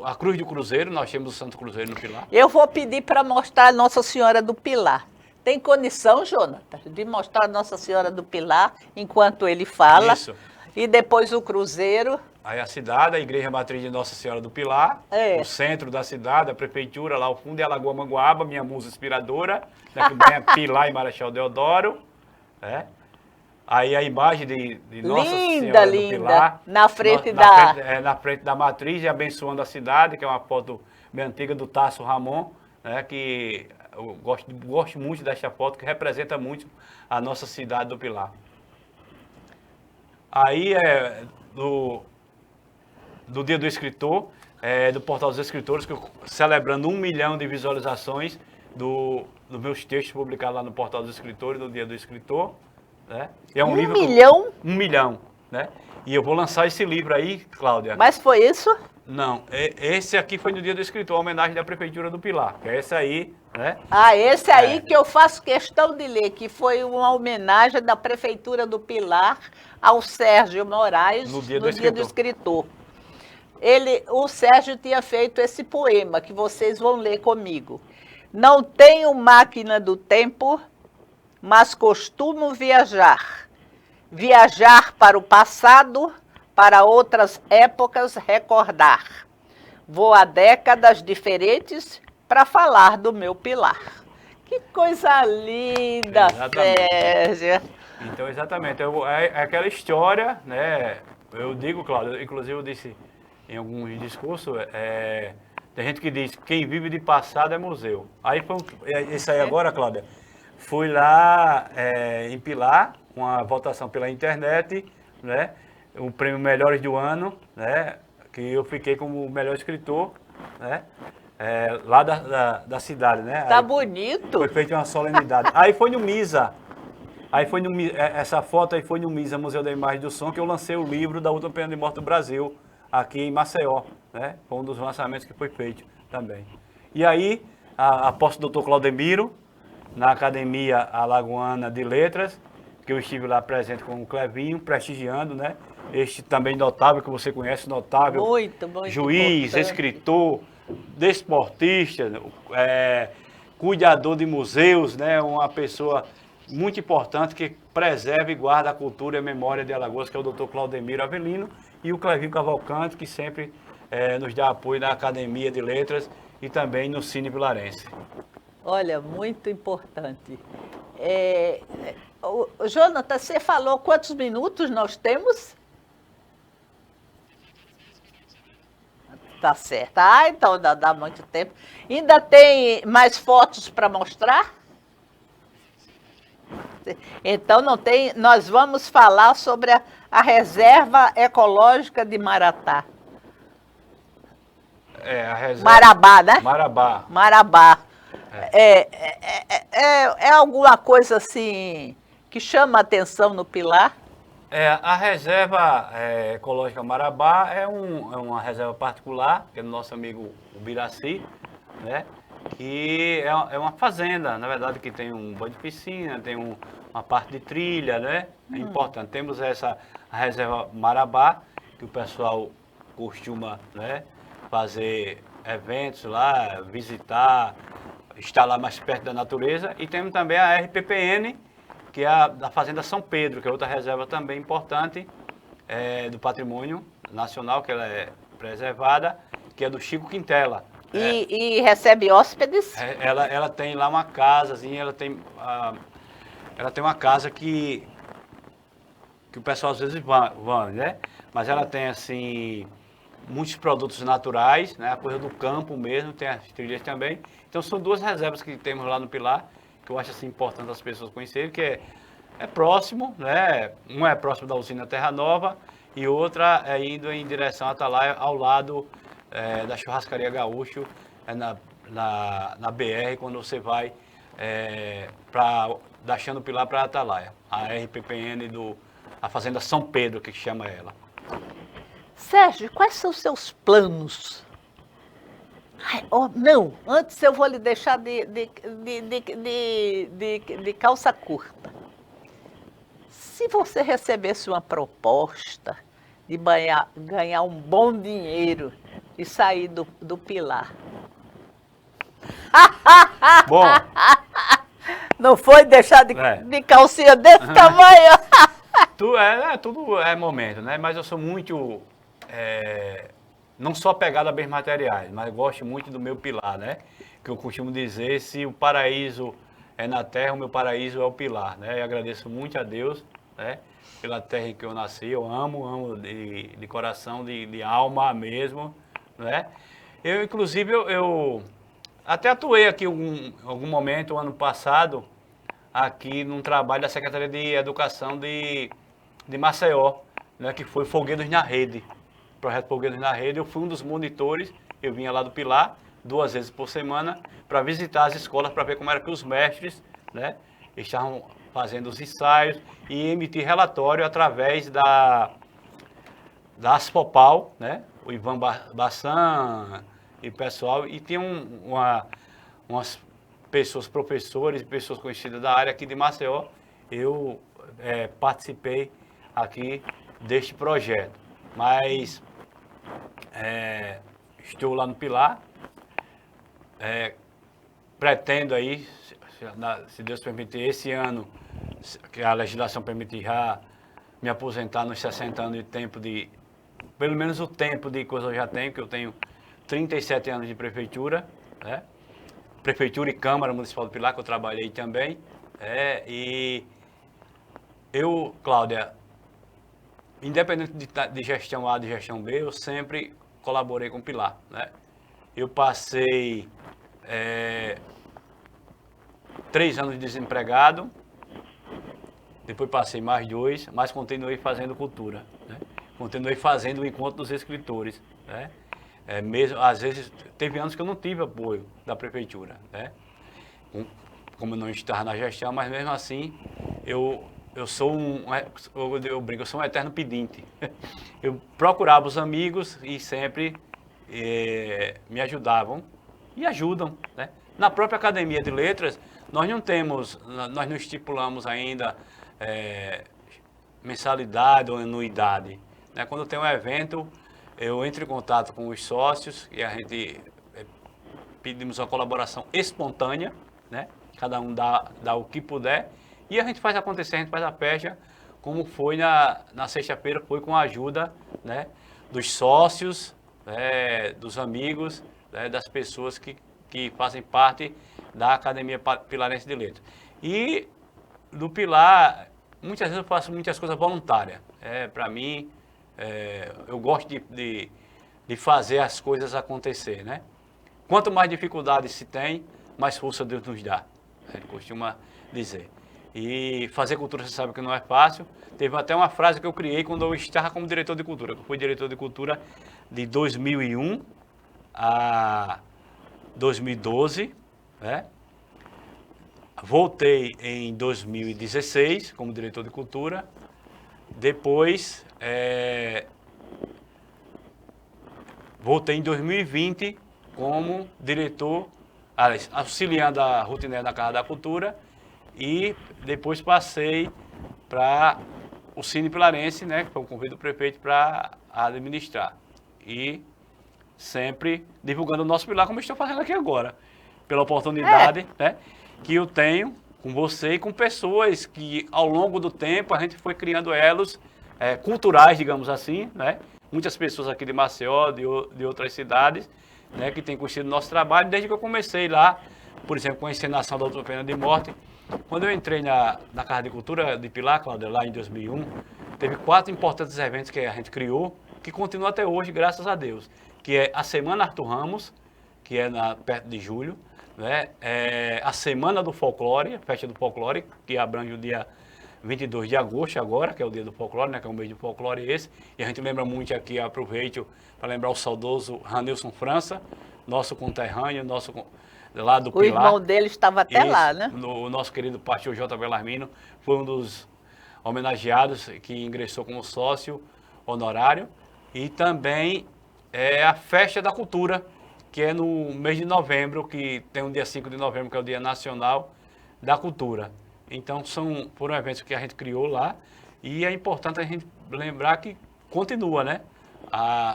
a Cruz do Cruzeiro, nós temos o Santo Cruzeiro no Pilar. Eu vou pedir para mostrar a Nossa Senhora do Pilar. Tem condição, Jonathan, de mostrar a Nossa Senhora do Pilar enquanto ele fala? Isso. E depois o Cruzeiro. Aí a cidade, a Igreja Matriz de Nossa Senhora do Pilar, o centro da cidade, a prefeitura, lá ao fundo é a Lagoa Manguaba, minha musa inspiradora, né, que vem Pilar e Marechal Deodoro. Né? Aí a imagem de Nossa Senhora do Pilar. Na frente na frente da matriz e abençoando a cidade, que é uma foto bem antiga do Tasso Ramon, né, que eu gosto muito desta foto, que representa muito a nossa cidade do Pilar. Aí do Dia do Escritor, do Portal dos Escritores, celebrando 1 milhão de visualizações dos meus textos publicados lá no Portal dos Escritores, no Dia do Escritor. Né? É um livro 1 milhão? 1 milhão, né? E eu vou lançar esse livro aí, Cláudia. Mas foi isso? Não, esse aqui foi no Dia do Escritor, a homenagem da Prefeitura do Pilar, que é esse aí, né? Ah, esse aí que eu faço questão de ler, que foi uma homenagem da Prefeitura do Pilar ao Sérgio Moraes no Dia do Escritor. O Sérgio tinha feito esse poema, que vocês vão ler comigo. Não tenho máquina do tempo, mas costumo viajar. Viajar para o passado, para outras épocas recordar. Vou a décadas diferentes para falar do meu Pilar. Que coisa linda, Sérgio. Então, exatamente. É aquela história, né? Eu digo, Cláudio, inclusive eu disse em alguns discursos, tem gente que diz, quem vive de passado é museu. Aí foi isso aí agora, Cláudia. Fui lá em Pilar, com a votação pela internet, né? O prêmio Melhores do Ano, né? Que eu fiquei como o melhor escritor, né? Lá da cidade, né? Tá bonito. Foi feita uma solenidade. Aí foi no MISA. Essa foto aí foi no MISA, Museu da Imagem e do Som, que eu lancei o livro da última pena de morte do Brasil, aqui em Maceió, né? Foi um dos lançamentos que foi feito também. E aí, a posse do Dr. Claudemiro, na Academia Alagoana de Letras, que eu estive lá presente com o Clevinho, prestigiando, né? Este também notável, que você conhece, notável. Muito juiz, importante. Escritor, desportista, cuidador de museus, né? Uma pessoa muito importante que preserva e guarda a cultura e a memória de Alagoas, que é o Dr. Claudemiro Avelino, e o Clevinho Cavalcante, que sempre nos dá apoio na Academia de Letras e também no Cine Vilarense. Olha, muito importante. Jonathan, você falou quantos minutos nós temos? Tá certo. Ah, então dá muito tempo. Ainda tem mais fotos para mostrar? Então não tem. Nós vamos falar sobre a Reserva Ecológica de Maratá. A reserva... Marabá, né? Marabá. Marabá. É alguma coisa assim que chama a atenção no Pilar? A Reserva Ecológica Marabá é uma reserva particular, que é do nosso amigo Ubiraci, né? Que é uma fazenda, na verdade, que tem um banho de piscina, tem uma parte de trilha, né? É importante. Temos a Reserva Marabá, que o pessoal costuma, né, fazer eventos lá, visitar, estar lá mais perto da natureza. E temos também a RPPN, que é a da Fazenda São Pedro, que é outra reserva também importante do patrimônio nacional, que ela é preservada, que é do Chico Quintela. E recebe hóspedes? Ela tem lá uma casazinha, ela tem uma casa que o pessoal às vezes vai, né? Mas ela tem, assim, muitos produtos naturais, né? A coisa do campo mesmo, tem as trilhas também. Então são duas reservas que temos lá no Pilar, que eu acho assim importante as pessoas conhecerem, que é próximo, né? Uma é próximo da usina Terra Nova e outra é indo em direção a Atalaia, ao lado da Churrascaria Gaúcho, na BR, quando você vai da Chã do Pilar para a Atalaia, a RPPN a Fazenda São Pedro, que chama ela. Sérgio, quais são os seus planos? Ai, oh, não, antes eu vou lhe deixar de calça curta. Se você recebesse uma proposta de ganhar um bom dinheiro e sair do Pilar. Bom, não foi deixar de calcinha desse tamanho? Tudo é momento, né? Mas eu sou muito, não sou apegado a bens materiais, mas gosto muito do meu pilar, né? Que eu costumo dizer, se o paraíso é na terra, o meu paraíso é o pilar, né? Eu agradeço muito a Deus, né? Pela terra em que eu nasci, eu amo de coração, de alma mesmo, né? Eu, inclusive, eu até atuei aqui em algum momento, ano passado, aqui num trabalho da Secretaria de Educação de Maceió, né, que foi Folguedos na Rede. Projeto Folguedos na Rede, eu fui um dos monitores, eu vinha lá do Pilar 2 vezes por semana para visitar as escolas, para ver como era que os mestres, né, estavam fazendo os ensaios e emitir relatório através da Aspopal, né, o Ivan Bassan e o pessoal, e tinha umas pessoas, professores e pessoas conhecidas da área aqui de Maceió. Eu participei aqui deste projeto, mas estou lá no Pilar, pretendo aí, se Deus permitir, esse ano, que a legislação permitirá me aposentar nos 60 anos de tempo pelo menos o tempo de coisa eu já tenho, que eu tenho 37 anos de prefeitura, né? Prefeitura e Câmara Municipal do Pilar, que eu trabalhei também, e eu, Cláudia, independente de gestão A, de gestão B, eu sempre colaborei com o Pilar, né? Eu passei 3 anos de desempregado, depois passei mais 2, mas continuei fazendo cultura, né? Continuei fazendo o encontro dos escritores, né? Mesmo, às vezes, teve anos que eu não tive apoio da prefeitura, né? Como eu não estava na gestão, mas mesmo assim, eu sou eu brinco, eu sou um eterno pedinte. Eu procurava os amigos e sempre me ajudavam e ajudam, né? Na própria Academia de Letras, nós não estipulamos ainda mensalidade ou anuidade, né? Quando tem um evento, eu entro em contato com os sócios e a gente pedimos uma colaboração espontânea, né? Cada um dá o que puder e a gente faz acontecer, a gente faz a festa, como foi na sexta-feira, foi com a ajuda, né, dos sócios, dos amigos, né, das pessoas que fazem parte da Academia Pilarense de Letras. E do Pilar, muitas vezes eu faço muitas coisas voluntárias. Para mim, eu gosto de fazer as coisas acontecer, né? Quanto mais dificuldades se tem, mais força Deus nos dá, a gente costuma dizer. E fazer cultura, você sabe que não é fácil. Teve até uma frase que eu criei quando eu estava como diretor de cultura. Eu fui diretor de cultura de 2001 a 2012, né? Voltei em 2016 como diretor de cultura. Depois, voltei em 2020 como diretor, auxiliando a rotineira da Casa da Cultura, e depois passei para o Cine Pilarense, né, que foi um convite do prefeito para administrar. E sempre divulgando o nosso Pilar, como estou fazendo aqui agora, pela oportunidade, né, que eu tenho com você e com pessoas que, ao longo do tempo, a gente foi criando elos culturais, digamos assim, né? Muitas pessoas aqui de Maceió, de outras cidades, né, que têm curtido o nosso trabalho, desde que eu comecei lá, por exemplo, com a encenação da Outra Pena de Morte. Quando eu entrei na Casa de Cultura de Pilar, Cláudia, lá em 2001, teve 4 importantes eventos que a gente criou, que continuam até hoje, graças a Deus, que é a Semana Arthur Ramos, que é perto de julho, né? A Semana do Folclore, a Festa do Folclore, que abrange o dia 22 de agosto agora, que é o dia do folclore, né, que é um mês de folclore esse, e a gente lembra muito aqui, aproveito para lembrar o saudoso Ranilson França, nosso conterrâneo, lá do O Pilar. irmão dele estava até lá, né? O nosso querido pastor J. Belarmino foi um dos homenageados que ingressou como sócio honorário. E também a Festa da Cultura, que é no mês de novembro, que tem o dia 5 de novembro, que é o Dia Nacional da Cultura. Então, foram eventos que a gente criou lá. E é importante a gente lembrar que continua, né?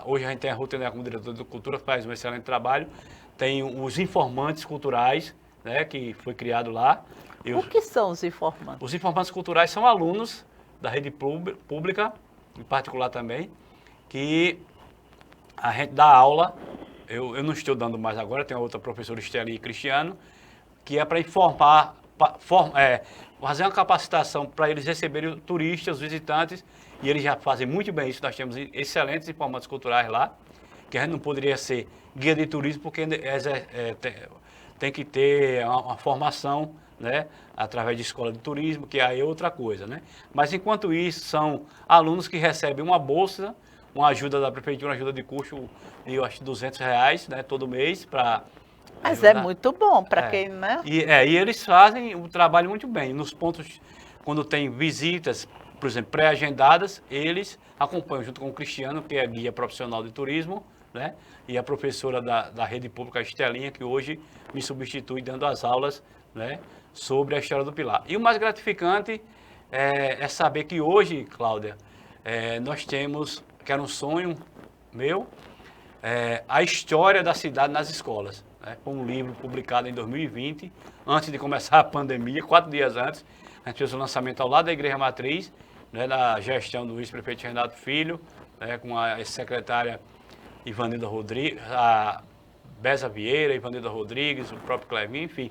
Hoje a gente tem a Ruth como diretora de cultura, faz um excelente trabalho. Tem os informantes culturais, né, que foi criado lá. O que são os informantes? Os informantes culturais são alunos da rede pública, em particular também, que a gente dá aula. Eu não estou dando mais agora, tem outra professora, Esteli Cristiano, que é para informar, fazer uma capacitação para eles receberem turistas, visitantes, e eles já fazem muito bem isso. Nós temos excelentes informantes culturais lá, que a gente não poderia ser guia de turismo, porque tem que ter uma formação, né, através de escola de turismo, que aí é outra coisa, né? Mas enquanto isso, são alunos que recebem uma bolsa, uma ajuda da prefeitura, uma ajuda de custo de, eu acho, R$200, né, todo mês para... Mas ajudar. É muito bom para quem, né? E eles fazem o trabalho muito bem. Nos pontos, quando tem visitas, por exemplo, pré-agendadas, eles acompanham junto com o Cristiano, que é guia profissional de turismo, né? E a professora da rede pública, Estelinha, que hoje me substitui dando as aulas, né, sobre a história do Pilar. E o mais gratificante é saber que hoje, Cláudia, nós temos, que era um sonho meu, a história da cidade nas escolas. Né? Foi um livro publicado em 2020, antes de começar a pandemia, 4 dias antes. A gente fez o lançamento ao lado da Igreja Matriz, né, da gestão do vice-prefeito Renato Filho, né, com a secretária Ivanilda Rodrigues, a Beza Vieira, Ivanilda Rodrigues, o próprio Clevinho, enfim.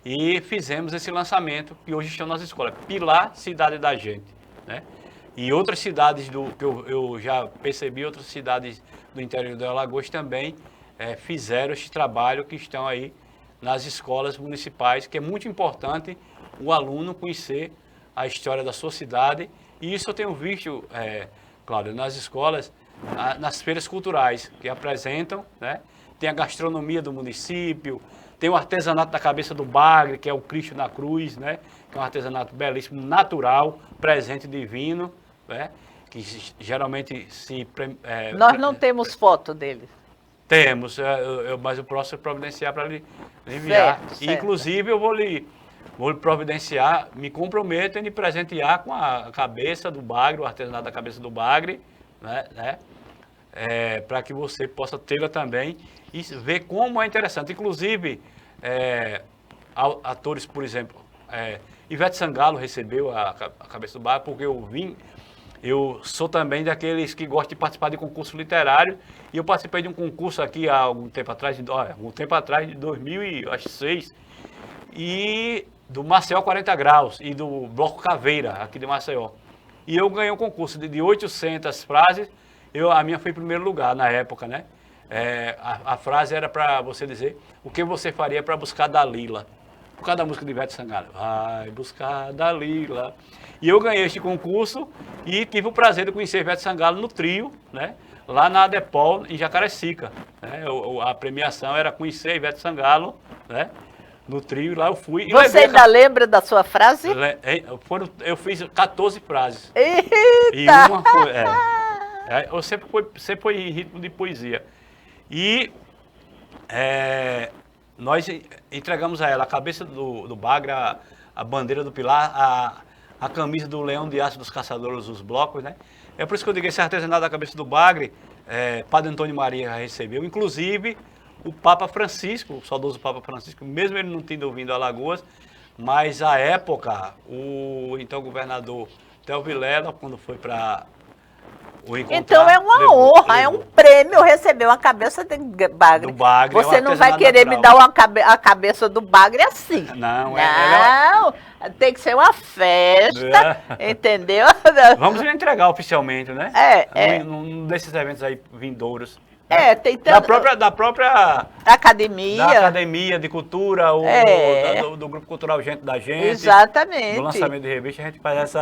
E fizemos esse lançamento, que hoje estão nas escolas. Pilar, Cidade da Gente. Né? E outras cidades, que eu já percebi, outras cidades do interior do Alagoas também fizeram esse trabalho, que estão aí nas escolas municipais, que é muito importante o aluno conhecer a história da sua cidade. E isso eu tenho visto, Cláudio, nas escolas, nas feiras culturais, que apresentam, né? Tem a gastronomia do município, tem o artesanato da cabeça do bagre, que é o Cristo na Cruz, né? Que é um artesanato belíssimo, natural, presente divino, né? Que geralmente se... Nós não temos foto dele. Temos, mas eu posso providenciar para lhe enviar. Certo. Inclusive, eu vou lhe providenciar, me comprometo em lhe presentear com a cabeça do bagre, o artesanato da cabeça do bagre, né? Para que você possa tê-la também e ver como é interessante. Inclusive, atores, por exemplo, Ivete Sangalo recebeu a cabeça do bagre, porque eu sou também daqueles que gostam de participar de concurso literário, e eu participei de um concurso aqui há algum tempo atrás, de 2006, e do Maceió 40 Graus, e do Bloco Caveira, aqui de Maceió. E eu ganhei um concurso de 800 frases, a minha foi em primeiro lugar na época, né? A frase era para você dizer o que você faria para buscar Dalila. Por causa da música de Ivete Sangalo. Vai buscar Dalila. E eu ganhei este concurso e tive o prazer de conhecer Ivete Sangalo no trio, né? Lá na Adepol, em Jacarecica. Né? A premiação era conhecer Ivete Sangalo, né? No trio, lá eu fui. Você ainda lembra da sua frase? Eu fiz 14 frases. Eita! E uma foi... eu sempre foi em ritmo de poesia. E nós entregamos a ela a cabeça do bagre, a bandeira do Pilar, a camisa do Leão de Aço dos Caçadores dos Blocos, né? É por isso que eu digo, esse artesanato da cabeça do bagre, Padre Antônio Maria já recebeu, inclusive o Papa Francisco, o saudoso Papa Francisco, mesmo ele não tendo vindo a Alagoas, mas à época, o então governador Theo Vilela, quando foi para então é uma honra, é um prêmio receber uma cabeça de bagre. Do bagre. Você não vai querer natural. Me dar a cabeça do bagre assim. Não, tem que ser uma festa, entendeu? Vamos entregar oficialmente, né? Num desses eventos aí vindouros. Tem tanto... Da própria academia. Da Academia de Cultura, do Grupo Cultural Gente da Gente. Exatamente. Do lançamento de revista, a gente faz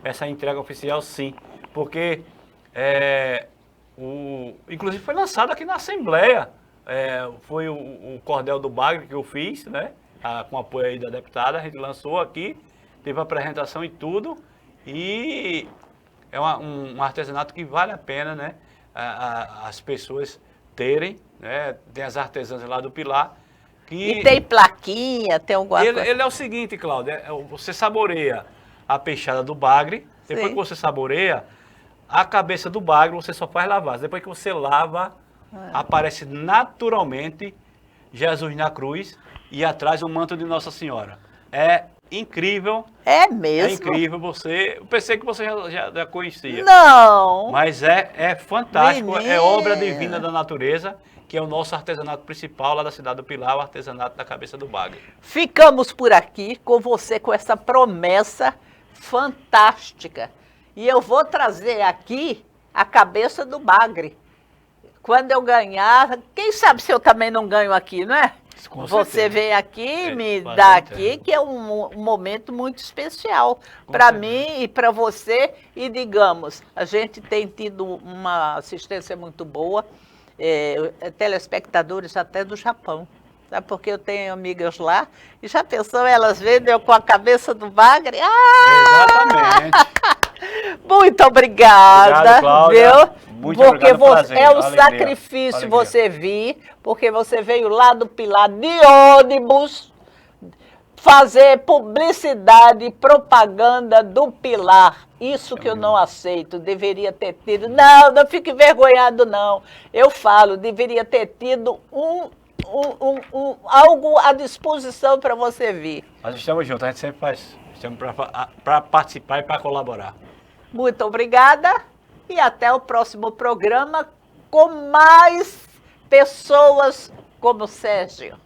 essa entrega oficial, sim. Porque, inclusive, foi lançado aqui na Assembleia, foi o cordel do Bagre que eu fiz, né? Com apoio aí da deputada, a gente lançou aqui, teve apresentação e tudo, e é um artesanato que vale a pena, né? As pessoas terem, né? Tem as artesãs lá do Pilar, que... E tem plaquinha, tem alguma coisa? Ele é o seguinte, Cláudia, você saboreia a peixada do bagre, depois Sim. que você saboreia, a cabeça do bagre você só faz lavar. Depois que você lava, aparece naturalmente Jesus na cruz e atrás o manto de Nossa Senhora. É incrível. É mesmo? É incrível você. Eu pensei que você já conhecia. Não. Mas é fantástico, é Menina. obra divina da natureza, que é o nosso artesanato principal lá da cidade do Pilar, o artesanato da cabeça do bagre. Ficamos por aqui com você, com essa promessa fantástica. E eu vou trazer aqui a cabeça do bagre. Quando eu ganhar, quem sabe se eu também não ganho aqui, não é? Com Você certeza. vem aqui, me fazer dá um aqui, teste. que é um momento muito especial Com para certeza. mim e para você. E digamos, a gente tem tido uma assistência muito boa, telespectadores até do Japão. Sabe, porque eu tenho amigas lá e já pensou, elas vendo eu com a cabeça do bagre? Ah! Exatamente. Muito obrigada, Obrigado, Cláudia. viu? Muito Porque obrigado, prazer, é um alegria, sacrifício alegria. você vir, porque você veio lá do Pilar de ônibus fazer publicidade e propaganda do Pilar. Isso que eu não aceito, deveria ter tido. Não fique envergonhado, não. Eu falo, deveria ter tido algo à disposição para você vir. Nós estamos juntos, a gente sempre faz. Estamos para participar e para colaborar. Muito obrigada e até o próximo programa com mais pessoas como o Sérgio.